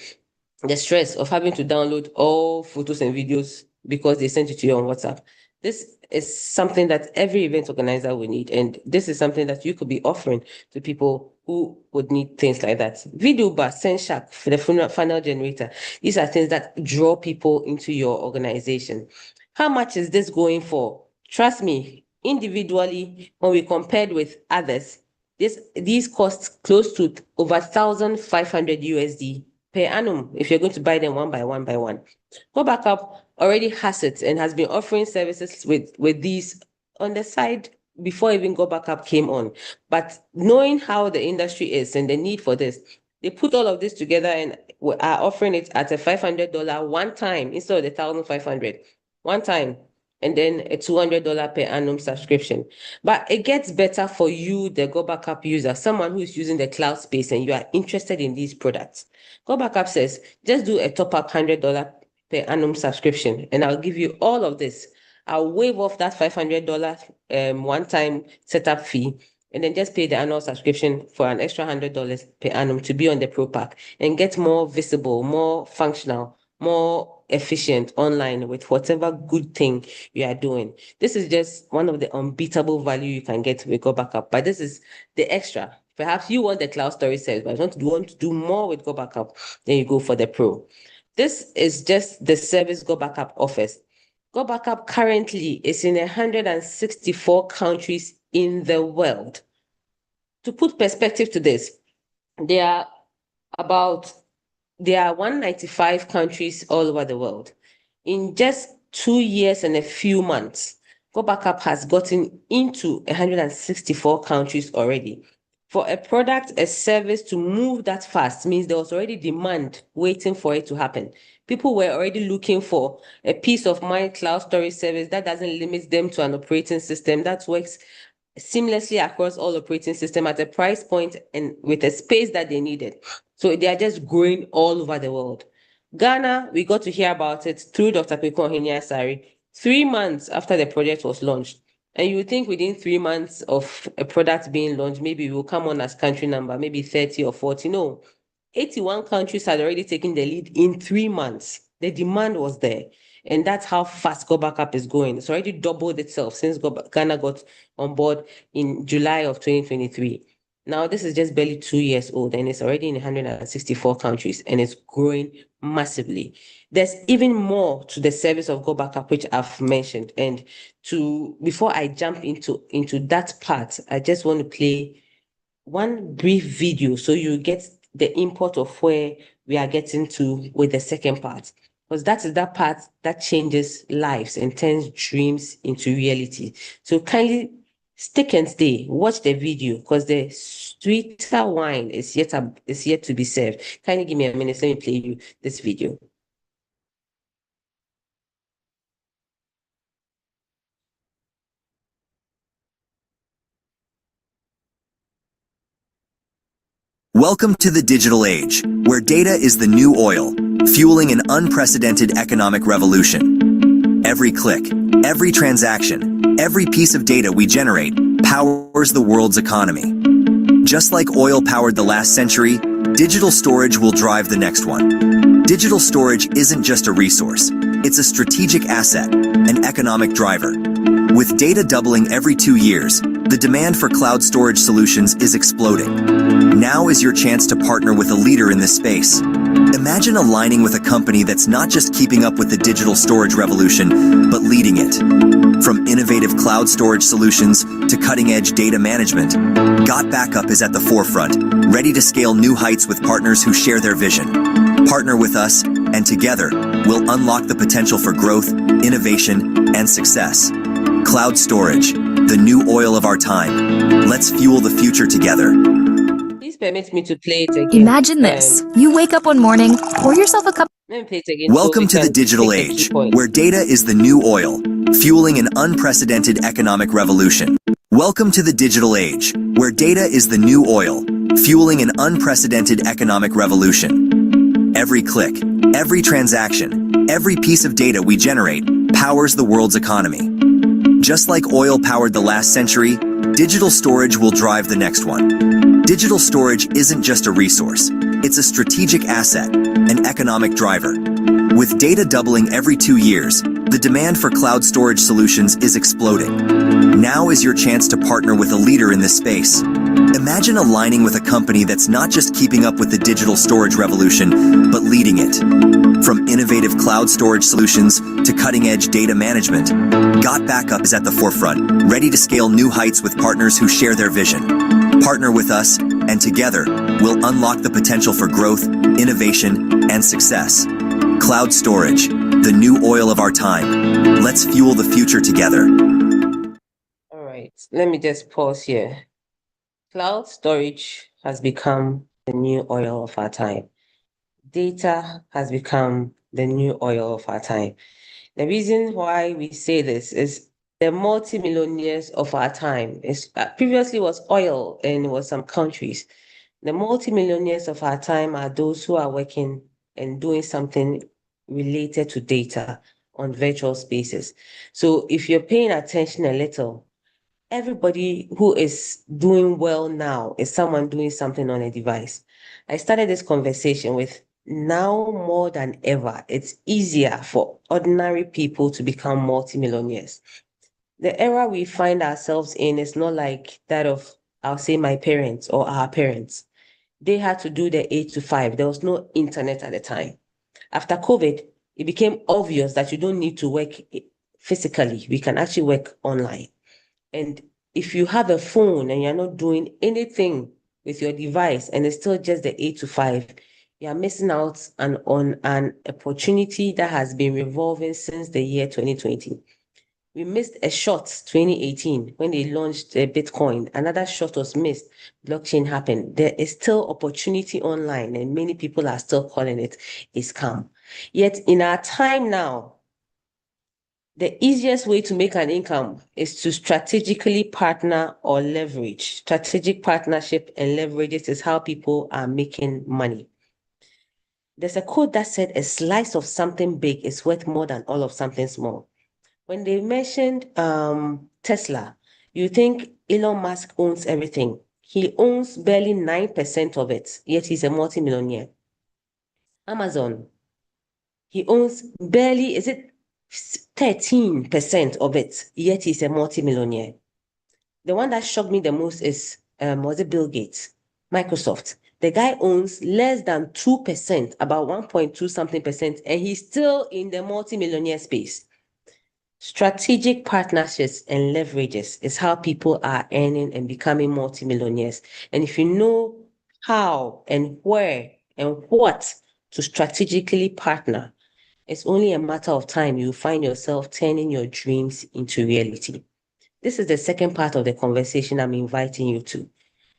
the stress of having to download all photos and videos because they sent it to you on WhatsApp. This is something that every event organizer will need. And this is something that you could be offering to people who would need things like that. Video bar, Senshack, for the funnel generator. These are things that draw people into your organization. How much is this going for? Trust me, individually, when we compared with others, these cost close to over 1,500 USD per annum if you're going to buy them one by one by one. GotBackup already has it and has been offering services with these on the side before even GotBackup came on. But knowing how the industry is and the need for this, they put all of this together and are offering it at a $500 one time instead of the 1,500 one time, and then a $200 per annum subscription. But it gets better for you, the GotBackup user, someone who is using the cloud space and you are interested in these products. GotBackup says, just do a top-up $100 per annum subscription, and I'll give you all of this. I'll waive off that $500 one-time setup fee, and then just pay the annual subscription for an extra $100 per annum to be on the Pro Pack and get more visible, more functional, more efficient online with whatever good thing you are doing. This is just one of the unbeatable value you can get with GotBackup, but this is the extra. Perhaps you want the cloud storage service, but you want to do more with GotBackup, then you go for the Pro. This is just the service GotBackup offers. GotBackup currently is in 164 countries in the world. To put perspective to this, there are 195 countries all over the world. In just 2 years and a few months, GotBackup has gotten into 164 countries already. For a product, a service to move that fast means there was already demand waiting for it to happen. People were already looking for a peace of mind cloud storage service that doesn't limit them to an operating system that works seamlessly across all operating systems at a price point and with a space that they needed. So they are just growing all over the world. Ghana, we got to hear about it through Dr. Kweko Asari 3 months after the project was launched. And you would think within 3 months of a product being launched, maybe we will come on as country number, maybe 30 or 40. No, 81 countries had already taken the lead in 3 months. The demand was there. And that's how fast GotBackup is going. It's already doubled itself since Ghana got on board in July of 2023. Now, this is just barely 2 years old, and it's already in 164 countries, and it's growing massively. There's even more to the service of GotBackup, which I've mentioned. And before I jump into that part, I just want to play one brief video so you get the import of where we are getting to with the second part. Because that is that part that changes lives and turns dreams into reality. So kindly stick and stay, watch the video, because the sweeter wine is yet to be served. Kindly give me a minute, let me play you this video. Welcome to the digital age, where data is the new oil, fueling an unprecedented economic revolution. Every click, every transaction, every piece of data we generate powers the world's economy. Just like oil powered the last century, digital storage will drive the next one. Digital storage isn't just a resource, it's a strategic asset, an economic driver. With data doubling every 2 years, the demand for cloud storage solutions is exploding. Now is your chance to partner with a leader in this space. Imagine aligning with a company that's not just keeping up with the digital storage revolution, but leading it. From innovative cloud storage solutions to cutting-edge data management, GotBackup is at the forefront, ready to scale new heights with partners who share their vision. Partner with us, and together, we'll unlock the potential for growth, innovation, and success. Cloud storage, the new oil of our time. Let's fuel the future together. Please permit me to play it again. Imagine this. You wake up one morning, pour yourself a cup. Let me play it again. Welcome to the digital age, where data is the new oil, fueling an unprecedented economic revolution. Welcome to the digital age, where data is the new oil, fueling an unprecedented economic revolution. Every click, every transaction, every piece of data we generate powers the world's economy. Just like oil powered the last century, digital storage will drive the next one. Digital storage isn't just a resource, it's a strategic asset, an economic driver. With data doubling every 2 years, the demand for cloud storage solutions is exploding. Now is your chance to partner with a leader in this space. Imagine aligning with a company that's not just keeping up with the digital storage revolution, but leading it. From innovative cloud storage solutions to cutting-edge data management, GotBackup is at the forefront, ready to scale new heights with partners who share their vision. Partner with us, and together, we'll unlock the potential for growth, innovation, and success. Cloud storage, the new oil of our time. Let's fuel the future together. All right, let me just pause here. Cloud storage has become the new oil of our time. Data has become the new oil of our time. The reason why we say this is the multimillionaires of our time. Previously was oil and it was some countries. The multimillionaires of our time are those who are working and doing something related to data on virtual spaces. So if you're paying attention a little, everybody who is doing well now is someone doing something on a device. I started this conversation with now more than ever, it's easier for ordinary people to become multimillionaires. The era we find ourselves in is not like that of, I'll say, my parents or our parents. They had to do the 8 to 5. There was no internet at the time. After COVID, it became obvious that you don't need to work physically. We can actually work online. And if you have a phone and you're not doing anything with your device and it's still just the 8 to 5, you are missing out on an opportunity that has been revolving since the year 2020. We missed a shot 2018 when they launched Bitcoin. Another shot was missed. Blockchain happened. There is still opportunity online and many people are still calling it a scam. Yet in our time now, the easiest way to make an income is to strategically partner or leverage. Strategic partnership and leverages is how people are making money. There's a quote that said a slice of something big is worth more than all of something small. When they mentioned Tesla, you think Elon Musk owns everything. He owns barely 9% of it, yet he's a multimillionaire. Amazon, he owns barely, is it 13% of it, yet he's a multimillionaire. The one that shocked me the most is, was it Bill Gates, Microsoft. The guy owns less than 2%, about 1.2 something percent, and he's still in the multimillionaire space. Strategic partnerships and leverages is how people are earning and becoming multimillionaires. And if you know how and where and what to strategically partner, it's only a matter of time you find yourself turning your dreams into reality. This is the second part of the conversation I'm inviting you to,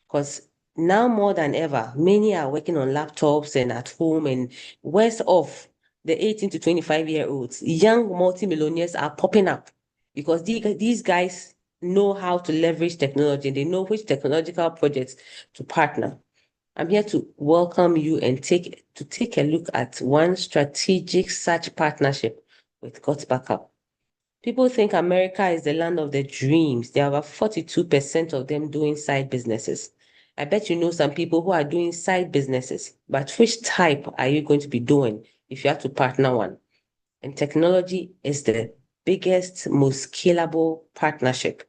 because now more than ever, many are working on laptops and at home, and worse off, the 18 to 25-year-olds, young multimillionaires are popping up because these guys know how to leverage technology. They know which technological projects to partner. I'm here to welcome you and take a look at one strategic such partnership with GotBackup. People think America is the land of their dreams. There are about 42% of them doing side businesses. I bet you know some people who are doing side businesses, but which type are you going to be doing if you have to partner one? And technology is the biggest, most scalable partnership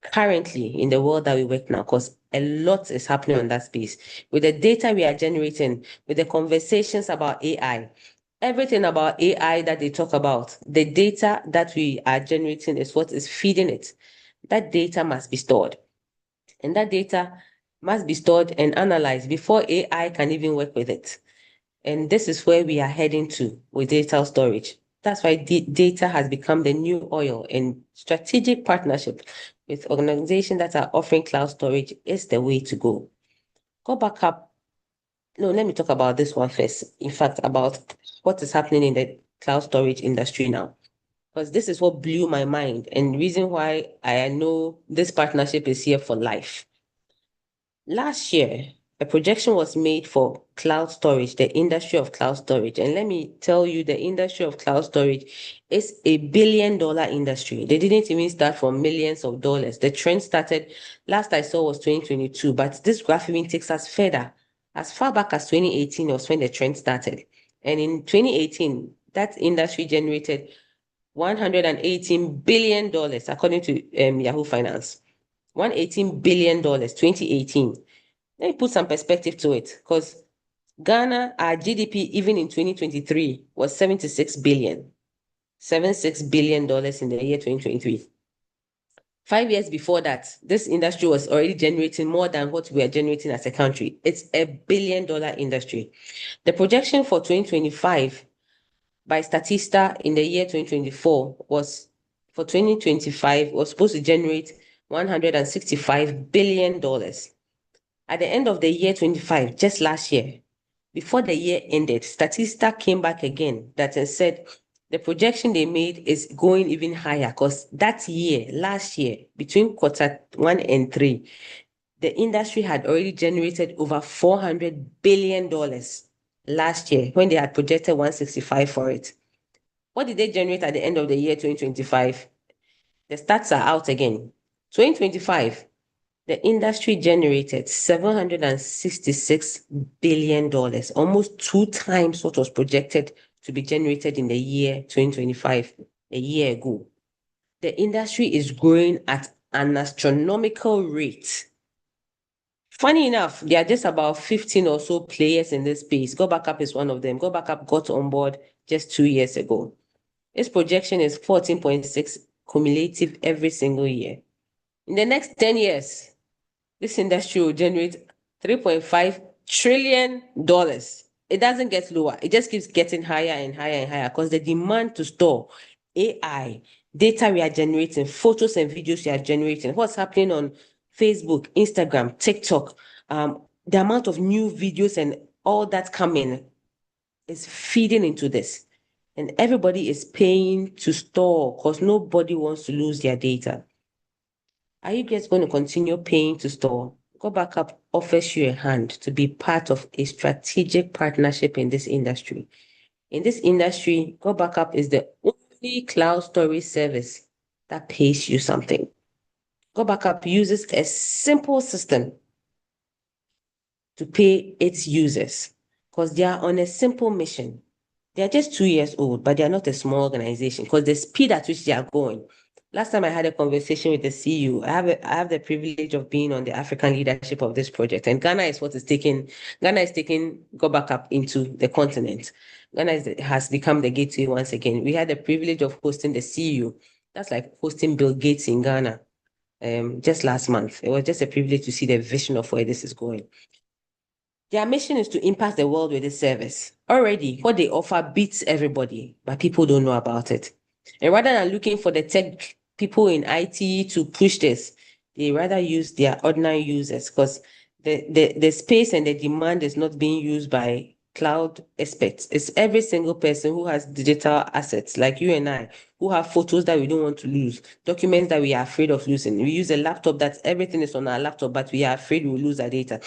currently in the world that we work now, because a lot is happening on that space. With the data we are generating, with the conversations about AI, everything about AI that they talk about, the data that we are generating is what is feeding it. That data must be stored. And that data must be stored and analyzed before AI can even work with it. And this is where we are heading to with data storage. That's why data has become the new oil, and strategic partnership with organizations that are offering cloud storage is the way to go. GotBackup. No, let me talk about this one first. In fact, about what is happening in the cloud storage industry now. Because this is what blew my mind and reason why I know this partnership is here for life. Last year, a projection was made for cloud storage, the industry of cloud storage. And let me tell you, the industry of cloud storage is a $1 billion industry. They didn't even start from millions of dollars. The trend started, last I saw was 2022, but this graph even takes us further. As far back as 2018 was when the trend started. And in 2018, that industry generated $118 billion, according to Yahoo Finance. $118 billion, 2018. Let me put some perspective to it, because Ghana, our GDP, even in 2023, was $76 billion. $76 billion in the year 2023. 5 years before that, this industry was already generating more than what we are generating as a country. It's a $1 billion industry. The projection for 2025 by Statista in the year 2024 was, for 2025, was supposed to generate $165 billion. At the end of the year 25, just last year, before the year ended, Statista came back again that and said the projection they made is going even higher, because that year, last year, between Q1 and 3, the industry had already generated over $400 billion last year when they had projected 165 for it. What did they generate at the end of the year 2025? The stats are out again. 2025, the industry generated $766 billion, almost 2 times what was projected to be generated in the year 2025, a year ago. The industry is growing at an astronomical rate. Funny enough, there are just about 15 or so players in this space. GotBackup is one of them. GotBackup got on board just 2 years ago. Its projection is 14.6 cumulative every single year. In the next 10 years, this industry will generate $3.5 trillion. It doesn't get lower. It just keeps getting higher and higher and higher, because the demand to store AI, data we are generating, photos and videos we are generating, what's happening on Facebook, Instagram, TikTok, the amount of new videos and all that coming is feeding into this. And everybody is paying to store, because nobody wants to lose their data. Are you guys going to continue paying to store? GotBackup offers you a hand to be part of a strategic partnership in this industry. In this industry, GotBackup is the only cloud storage service that pays you something. GotBackup uses a simple system to pay its users, because they are on a simple mission. They are just 2 years old, but they are not a small organization, because the speed at which they are going. Last time I had a conversation with the CEO, I have the privilege of being on the African leadership of this project, and Ghana is taking GotBackup into the continent. Has become the gateway once again. We had the privilege of hosting the CEO. That's like hosting Bill Gates in Ghana. Just last month. It was just a privilege to see the vision of where this is going. Their mission is to impact the world with this service. Already, what they offer beats everybody, but people don't know about it. And rather than looking for the tech people in IT to push this, they rather use their ordinary users, because the space and the demand is not being used by cloud experts. It's every single person who has digital assets, like you and I, who have photos that we don't want to lose, documents that we are afraid of losing. We use a laptop that everything is on our laptop, but we are afraid we'll lose our data.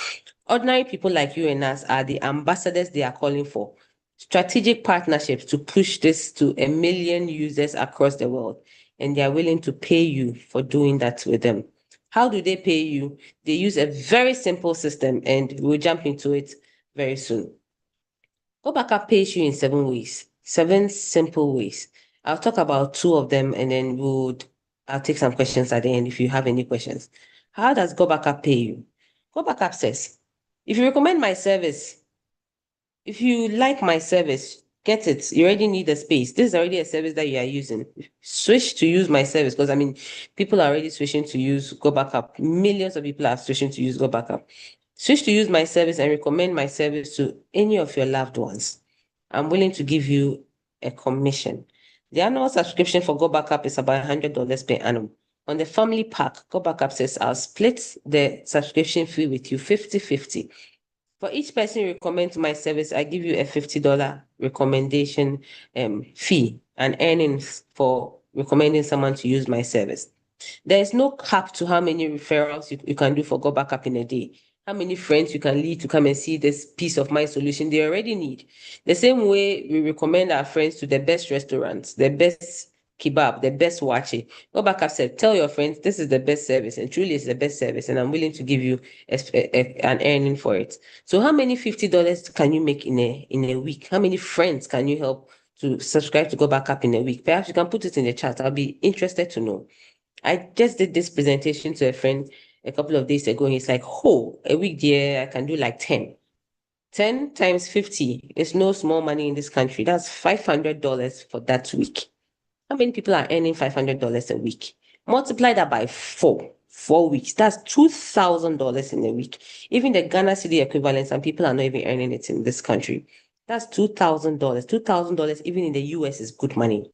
Ordinary people like you and us are the ambassadors they are calling for. Strategic partnerships to push this to 1 million users across the world. And they are willing to pay you for doing that with them. How do they pay you? They use a very simple system, and we'll jump into it very soon. GotBackup pays you in 7 ways, 7 simple ways. I'll talk about 2 of them, and then I'll take some questions at the end if you have any questions. How does GotBackup pay you? GotBackup says, if you recommend my service, if you like my service, get it. You already need a space. This is already a service that you are using. Switch to use my service, because people are already switching to use GotBackup. Millions of people are switching to use GotBackup. Switch to use my service and recommend my service to any of your loved ones. I'm willing to give you a commission. The annual subscription for GotBackup is about $100 per annum. on the family pack, GotBackup says, I'll split the subscription fee with you 50-50. For each person you recommend to my service, I give you a $50 recommendation fee and earnings for recommending someone to use my service. There is no cap to how many referrals you can do for GotBackup in a day. How many friends you can lead to come and see this peace of mind solution they already need. The same way we recommend our friends to the best restaurants, the best kebab, the best wachi. GotBackup said, tell your friends this is the best service, and truly it's the best service, and I'm willing to give you an earning for it. So how many $50 can you make in a week? How many friends can you help to subscribe to GotBackup in a week? Perhaps you can put it in the chat. I'll be interested to know. I just did this presentation to a friend a couple of days ago, and he's like, oh, a week there, I can do like 10. 10 times 50 is no small money in this country. That's $500 for that week. How many people are earning $500 a week? Multiply that by 4 weeks. That's $2,000 in a week. Even the Ghana city equivalent, some people are not even earning it in this country. That's $2,000. $2,000 even in the US is good money.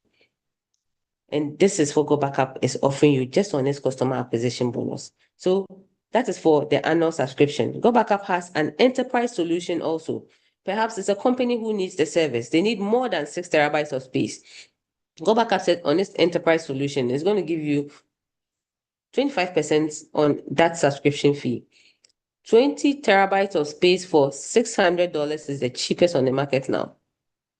And this is what GotBackup is offering you just on this customer acquisition bonus. So that is for the annual subscription. GotBackup has an enterprise solution also. Perhaps it's a company who needs the service. They need more than 6 terabytes of space. GotBackup said on this enterprise solution is going to give you 25% on that subscription fee. 20 terabytes of space for $600 is the cheapest on the market now.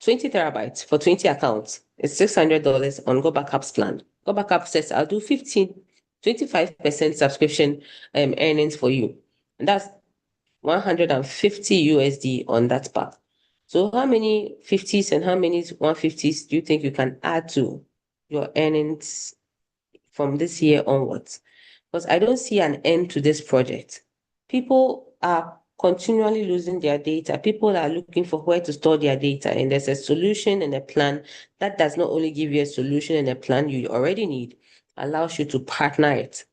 20 terabytes for 20 accounts is $600 on GotBackup's plan. GotBackup says, I'll do 25% subscription earnings for you. And that's 150 USD on that pack. So how many 50s and how many 150s do you think you can add to your earnings from this year onwards? Because I don't see an end to this project. People are continually losing their data. People are looking for where to store their data, and there's a solution and a plan that does not only give you a solution and a plan you already need, allows you to partner it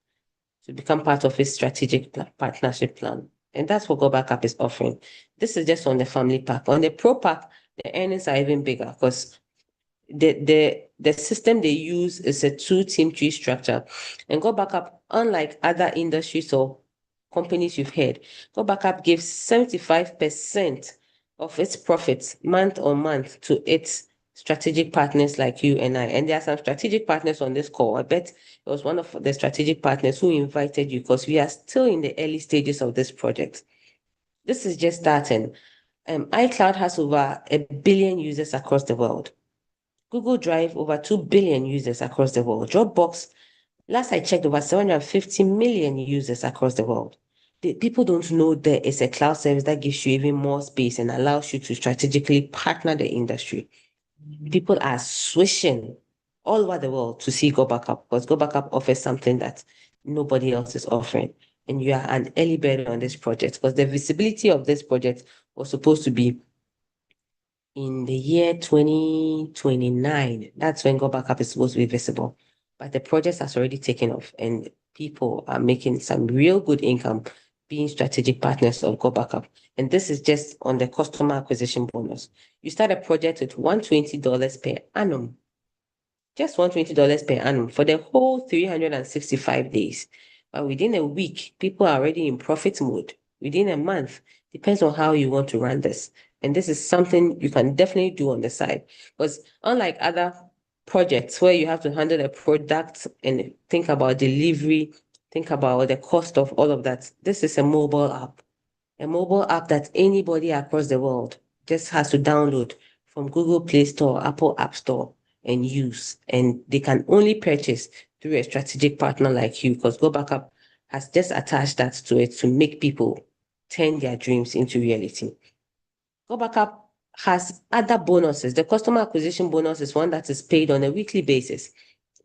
to become part of a strategic partnership plan. And that's what GotBackup is offering. This is just on the family pack. On the pro pack, the earnings are even bigger because the system they use is a 2-team tree structure. And GotBackup, unlike other industries or companies you've heard, GotBackup gives 75% of its profits month on month to its strategic partners like you and I. And there are some strategic partners on this call. I bet it was one of the strategic partners who invited you because we are still in the early stages of this project. This is just starting. iCloud has over 1 billion users across the world. Google Drive, over 2 billion users across the world. Dropbox, last I checked, over 750 million users across the world. People don't know there is a cloud service that gives you even more space and allows you to strategically partner the industry. People are switching all over the world to see GotBackup because GotBackup offers something that nobody else is offering. And you are an early bird on this project because the visibility of this project was supposed to be in the year 2029. That's when GotBackup is supposed to be visible. But the project has already taken off and people are making some real good income being strategic partners of GotBackup. And this is just on the customer acquisition bonus. You start a project with $120 per annum. Just $120 per annum for the whole 365 days. But within a week, people are already in profit mode. Within a month, depends on how you want to run this. And this is something you can definitely do on the side. Because unlike other projects where you have to handle a product and think about delivery, think about the cost of all of that, this is a mobile app. A mobile app that anybody across the world just has to download from Google Play Store, Apple App Store, and use. And they can only purchase through a strategic partner like you because GotBackup has just attached that to it to make people turn their dreams into reality. GotBackup has other bonuses. The customer acquisition bonus is one that is paid on a weekly basis.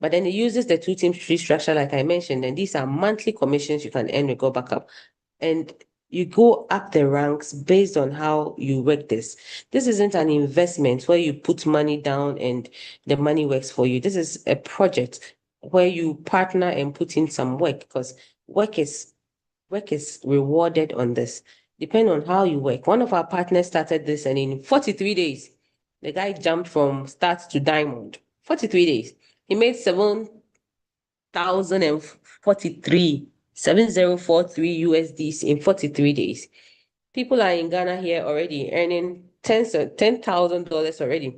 But then it uses the 2-team tree structure, like I mentioned, and these are monthly commissions you can earn with GotBackup. And you go up the ranks based on how you work this. This isn't an investment where you put money down and the money works for you. This is a project where you partner and put in some work because work is rewarded on this. Depending on how you work. One of our partners started this and in 43 days, the guy jumped from start to diamond. 43 days. He made 7043 USDs in 43 days. People are in Ghana here already earning $10,000 already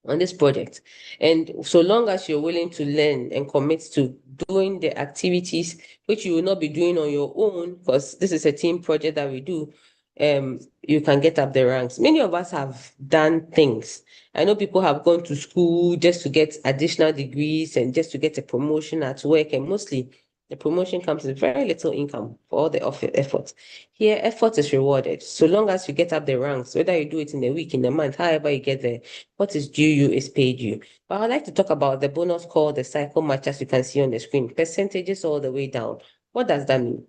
on this project. And so long as you're willing to learn and commit to doing the activities which you will not be doing on your own, because this is a team project that we do, you can get up the ranks. Many of us have done things. I know people have gone to school just to get additional degrees and just to get a promotion at work, and mostly the promotion comes with very little income for all the effort. Here, effort is rewarded. So long as you get up the ranks, whether you do it in a week, in a month, however you get there, what is due you is paid you. But I'd like to talk about the bonus called the cycle match, as you can see on the screen. Percentages all the way down. What does that mean?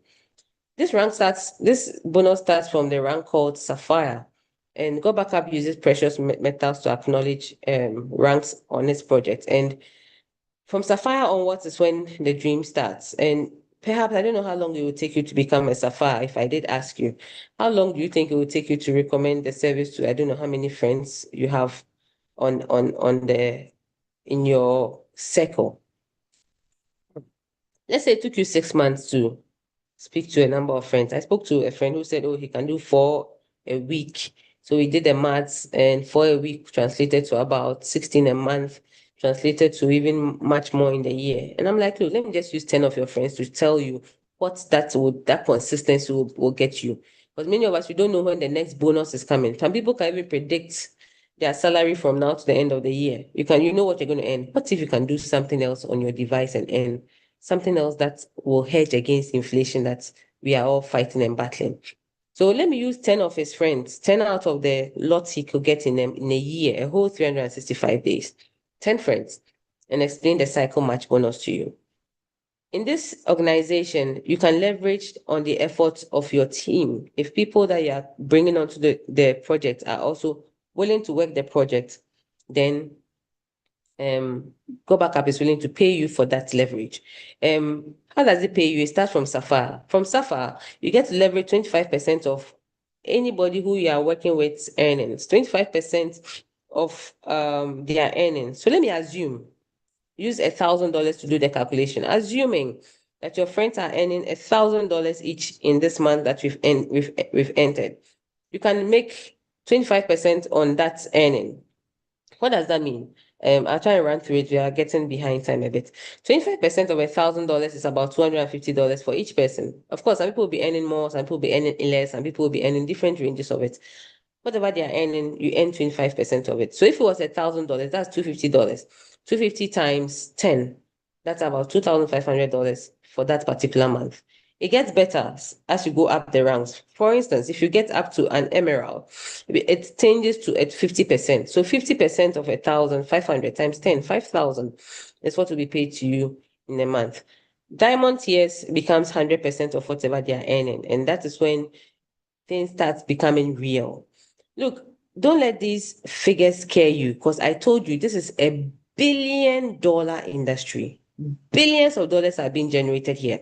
This bonus starts from the rank called Sapphire. And GotBackup uses precious metals to acknowledge ranks on its project. And from Sapphire onwards is when the dream starts. And perhaps, I don't know how long it will take you to become a Sapphire. If I did ask you, how long do you think it will take you to recommend the service to, I don't know how many friends you have in your circle? Let's say it took you 6 months to speak to a number of friends. I spoke to a friend who said, oh, he can do 4 a week. So we did the maths, and 4 a week translated to about 16 a month, translated to even much more in the year. And I'm like, look, let me just use 10 of your friends to tell you what that consistency will get you. Because many of us, we don't know when the next bonus is coming. Some people can even predict their salary from now to the end of the year. You know what you're going to earn. What if you can do something else on your device and earn something else that will hedge against inflation that we are all fighting and battling? So let me use 10 of his friends, 10 out of the lots he could get in a year, a whole 365 days, 10 friends, and explain the cycle match bonus to you. In this organization, you can leverage on the efforts of your team. If people that you are bringing onto the project are also willing to work the project, then GotBackup is willing to pay you for that leverage. How does it pay you? It starts from Sapphire. From Sapphire, you get to leverage 25% of anybody who you are working with earnings, 25% of their earnings. So let me assume, use $1,000 to do the calculation. Assuming that your friends are earning $1,000 each in this month that we've entered, you can make 25% on that earning. What does that mean? I'll try and run through it. We are getting behind time a bit. 25% of $1,000 is about $250 for each person. Of course, some people will be earning more, some people will be earning less, some people will be earning different ranges of it. Whatever they are earning, you earn 25% of it. So if it was $1,000, that's $250. 250 times 10, that's about $2,500 for that particular month. It gets better as you go up the ranks. For instance, if you get up to an emerald, it changes to at 50%. So 50% of 1,500 times 10, 5,000 is what will be paid to you in a month. Diamond tiers becomes 100% of whatever they are earning. And that is when things start becoming real. Look, don't let these figures scare you, because I told you this is a billion-dollar industry. Billions of dollars are being generated here.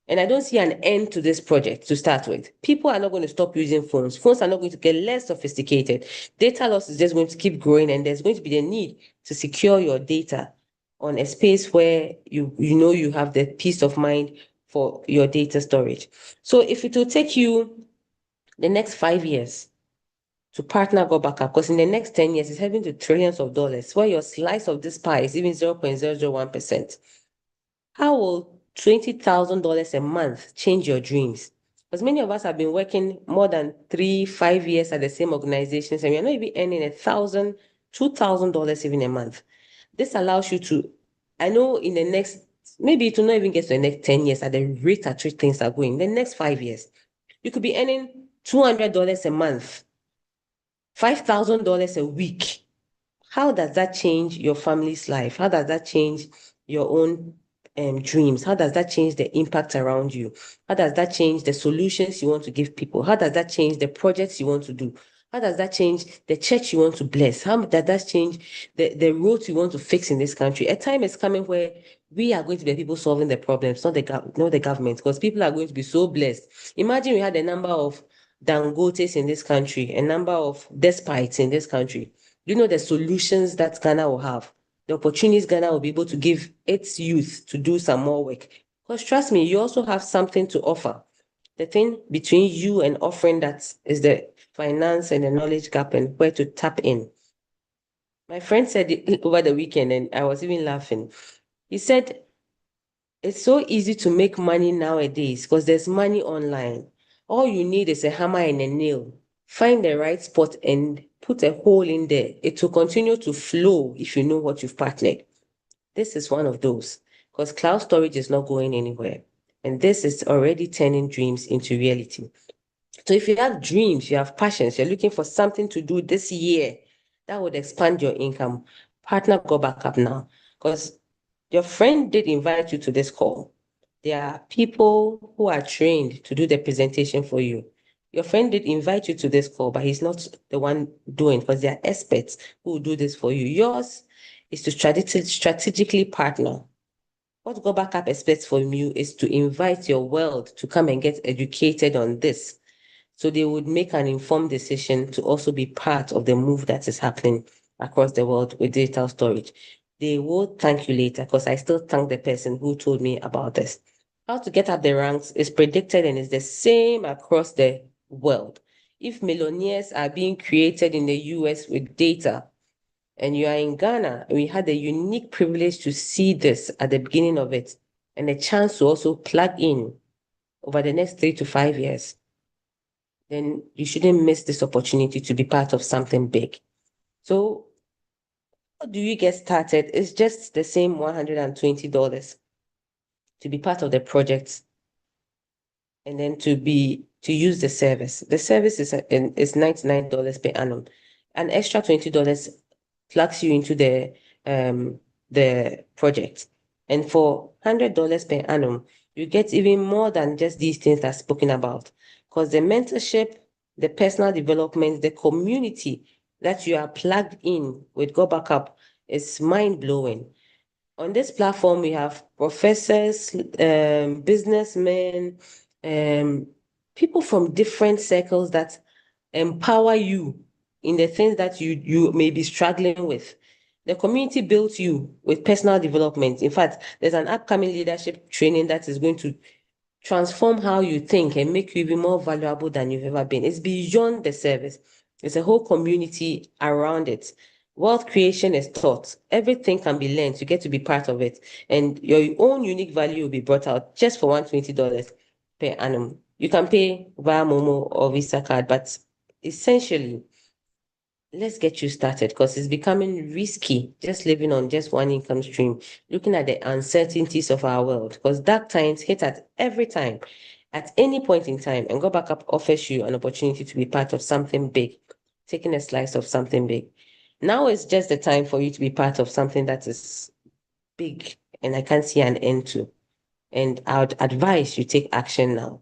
And I don't see an end to this project to start with. People are not going to stop using phones. Phones are not going to get less sophisticated. Data loss is just going to keep growing, and there's going to be the need to secure your data on a space where you know you have the peace of mind for your data storage. So if it will take you the next 5 years to partner GotBackup, because in the next 10 years, it's heading to trillions of dollars, where your slice of this pie is even 0.001%. How will $20,000 a month change your dreams? Because many of us have been working more than 3-5 years at the same organizations, and we're not even earning $1,000, $2,000 even a month. This allows you to, I know in the next, maybe it will not even get to the next 10 years at the rate at which things are going. The next 5 years, you could be earning $200 a month, $5,000 a week. How does that change your family's life? How does that change your own dreams? How does that change the impact around you? How does that change the solutions you want to give people? How does that change the projects you want to do? How does that change the church you want to bless? How does that change the roads you want to fix in this country? A time is coming where we are going to be the people solving the problems, not the government, because people are going to be so blessed. Imagine we had a number of Dangotes in this country, a number of despites in this country. You know the solutions that Ghana will have. the opportunities Ghana will be able to give its youth to do some more work. Because trust me, you also have something to offer. The thing between you and offering that is the finance and the knowledge gap and where to tap in. My friend said it over the weekend, and I was even laughing. He said, it's so easy to make money nowadays because there's money online. All you need is a hammer and a nail. Find the right spot and put a hole in there. It will continue to flow if you know what you've partnered. This is one of those because cloud storage is not going anywhere. And this is already turning dreams into reality. So if you have dreams, you have passions, you're looking for something to do this year that would expand your income, partner GotBackup now. Because your friend did invite you to this call. There are people who are trained to do the presentation for you. Your friend did invite you to this call, but he's not the one doing because there are experts who will do this for you. Yours is to strategically partner. What GotBackup expects from you is to invite your world to come and get educated on this. So they would make an informed decision to also be part of the move that is happening across the world with digital storage. They will thank you later because I still thank the person who told me about this. How to get up the ranks is predicted and is the same across the world. If millionaires are being created in the US with data and you are in Ghana, we had the unique privilege to see this at the beginning of it and a chance to also plug in over the next 3 to 5 years, then you shouldn't miss this opportunity to be part of something big. So how do you get started? It's just the same $120 to be part of the project and then to use the service. The service is $99 per annum. An extra $20 plugs you into the project. And for $100 per annum, you get even more than just these things I've spoken about. Because the mentorship, the personal development, the community that you are plugged in with GotBackup is mind-blowing. On this platform, we have professors, businessmen, people from different circles that empower you in the things that you may be struggling with. The community built you with personal development. In fact, there's an upcoming leadership training that is going to transform how you think and make you even more valuable than you've ever been. It's beyond the service. There's a whole community around it. Wealth creation is taught. Everything can be learned. You get to be part of it. And your own unique value will be brought out just for $120 per annum. You can pay via Momo or Visa card, but essentially, let's get you started because it's becoming risky just living on just one income stream, looking at the uncertainties of our world because dark times hit at every time, at any point in time, and GotBackup offers you an opportunity to be part of something big, taking a slice of something big. Now is just the time for you to be part of something that is big and I can't see an end to. And I would advise you take action now.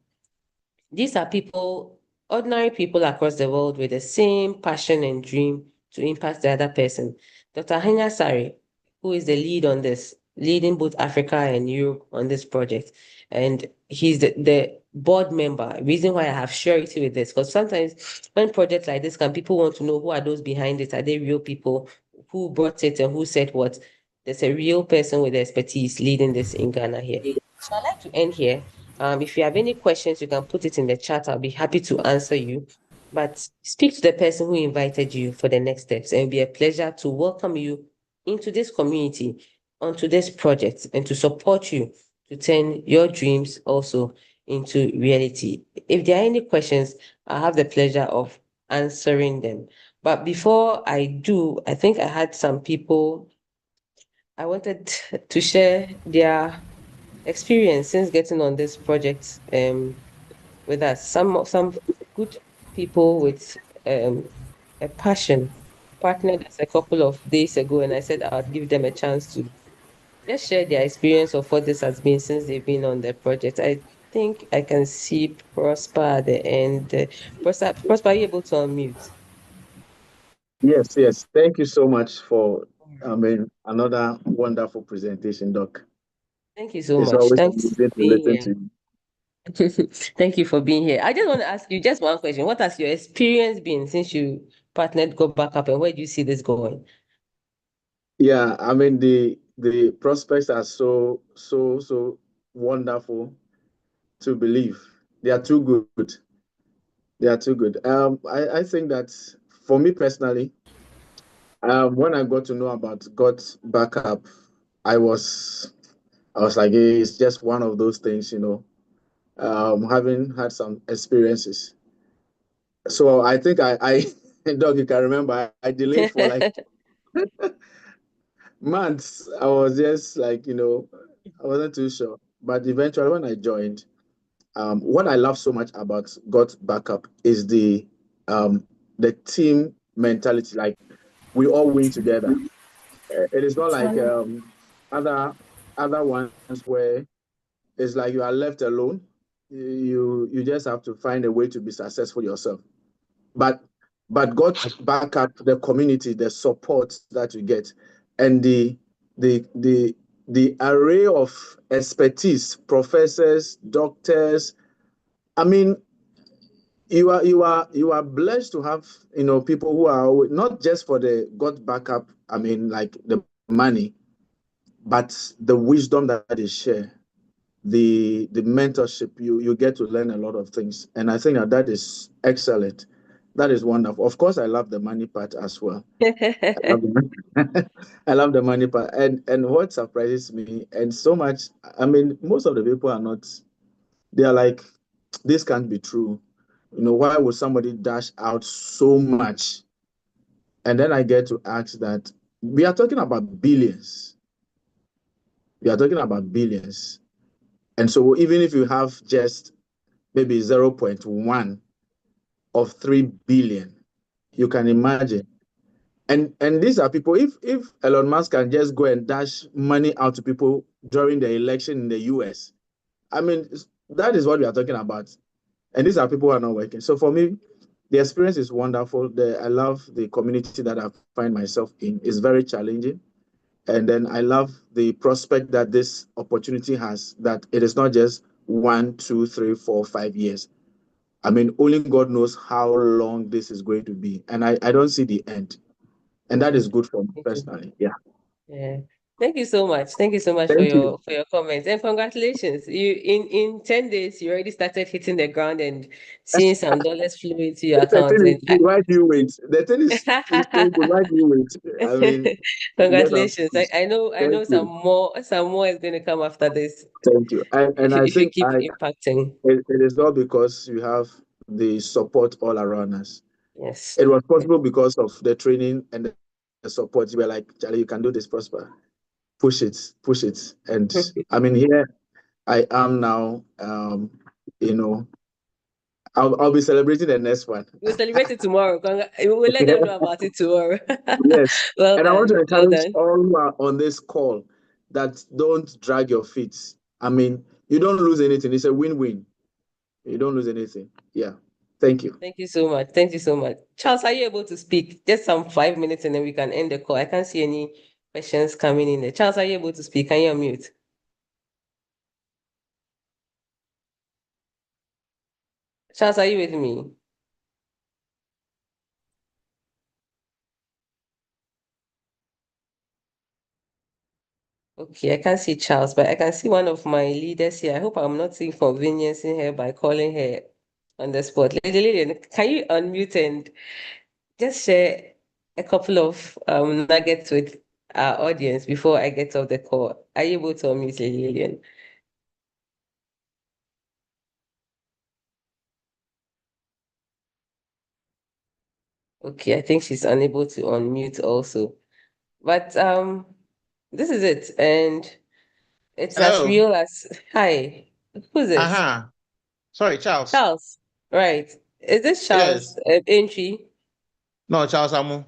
These are people, ordinary people across the world with the same passion and dream to impact the other person. Dr. Hanya Sari, who is the lead on this, leading both Africa and Europe on this project. And he's the board member. Reason why I have surety with this, because sometimes when projects like this come, people want to know who are those behind it. Are they real people? Who brought it and who said what? There's a real person with expertise leading this in Ghana here. So I'd like to end here. If you have any questions, you can put it in the chat. I'll be happy to answer you. But speak to the person who invited you for the next steps. And it'll be a pleasure to welcome you into this community, onto this project, and to support you to turn your dreams also into reality. If there are any questions, I'll have the pleasure of answering them. But before I do, I think I had some people I wanted to share their experience since getting on this project with us. Some good people with a passion partnered us a couple of days ago, and I said I'd give them a chance to just share their experience of what this has been since they've been on the project. I think I can see Prosper at the end. Prosper, are you able to unmute? Yes, yes. Thank you so much for another wonderful presentation, Doc. Thank you so It's much. always Thanks amazing for to being listen here. to you. Thank you for being here. I just want to ask you just one question. What has your experience been since you partnered GotBackup and where do you see this going? Yeah, I mean the prospects are so wonderful to believe. They are too good. They are too good. I think that for me personally, when I got to know about God's backup, I was I was like, "Hey, it's just one of those things, you know." Having had some experiences, so I think Doug, you can remember, I delayed for like months. I was just like, I wasn't too sure. But eventually, when I joined, what I love so much about God's backup is the team mentality. Like we all win together. It is not like other other ones where it's like you are left alone. You just have to find a way to be successful yourself. But God's backup, the community, the support that you get, and the the the array of expertise, professors, doctors. I mean, you are blessed to have people who are not just for the God backup. I mean, like the money, but the wisdom that is shared, the mentorship. You get to learn a lot of things, and I think that is excellent. That is wonderful. Of course, I love the money part as well. I love the, I love the money part, and what surprises me, and so much. I mean, most of the people are not. They are like, this can't be true. Why would somebody dash out so much? And then I get to ask that we are talking about billions. We are talking about billions. And so even if you have just maybe zero point 0.1 of 3 billion, you can imagine. And these are people, if Elon Musk can just go and dash money out to people during the election in the US, I mean, that is what we are talking about. And these are people who are not working. So for me, the experience is wonderful. I love the community that I find myself in. It's very challenging. And then I love the prospect that this opportunity has, that it is not just 1, 2, 3, 4, 5 years. I mean, only God knows how long this is going to be. And I don't see the end. And that is Mm, good for me me too. personally. Yeah. Yeah. Thank you so much. Thank you so much for Thank you. your comments, and congratulations. You in 10 days you already started hitting the ground and seeing some dollars flow into your The account. thing is, And why do you wait? The thing is simple. Why do you wait? I mean, you just have congratulations. to. I know Thank you. some more is going to come after this Thank you. And I if you think keep impacting. it is not because you have the support all around us. Yes. It was possible because of the training and the support. You were like, Charlie, you can do this, Prosper. Push it, push it. And I mean, here I am now. You know, I'll be celebrating the next one. We'll celebrate it tomorrow. We will let them know about it tomorrow. Yes. Well And I want to done. Well encourage done. all who are on this call that don't drag your feet. I mean, you don't lose anything. It's a win-win. You don't lose anything. Yeah. Thank you. Thank you so much. Thank you so much. Charles, are you able to speak? Just some 5 minutes and then we can end the call. I can't see any questions coming in there. Charles, are you able to speak? Can you unmute? Charles, are you with me? Okay, I can't see Charles, but I can see one of my leaders here. I hope I'm not inconveniencing her by calling her on the spot. Lady Lillian, can you unmute and just share a couple of nuggets with our audience before I get off the call? Are you able to unmute, Lady Lillian? Okay, I think she's unable to unmute also. But this is it, and it's as Hello. real as hi. Who's it? Uh-huh. Sorry, Charles. Charles, right? Is this Yes. Charles Entry? No, Charles Amu.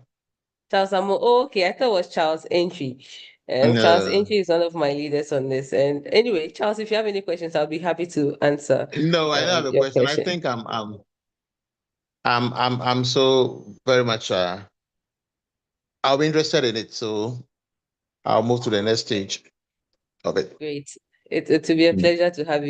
Charles Amo. Oh, okay. I thought it was Charles Entry. Charles No. Entry is one of my leaders on this. And anyway, Charles, if you have any questions, I'll be happy to answer No, I don't have a your question. I question. think I'm so very much I'll be interested in it. So I'll move to the next stage of it. Great. It will be a pleasure to have you.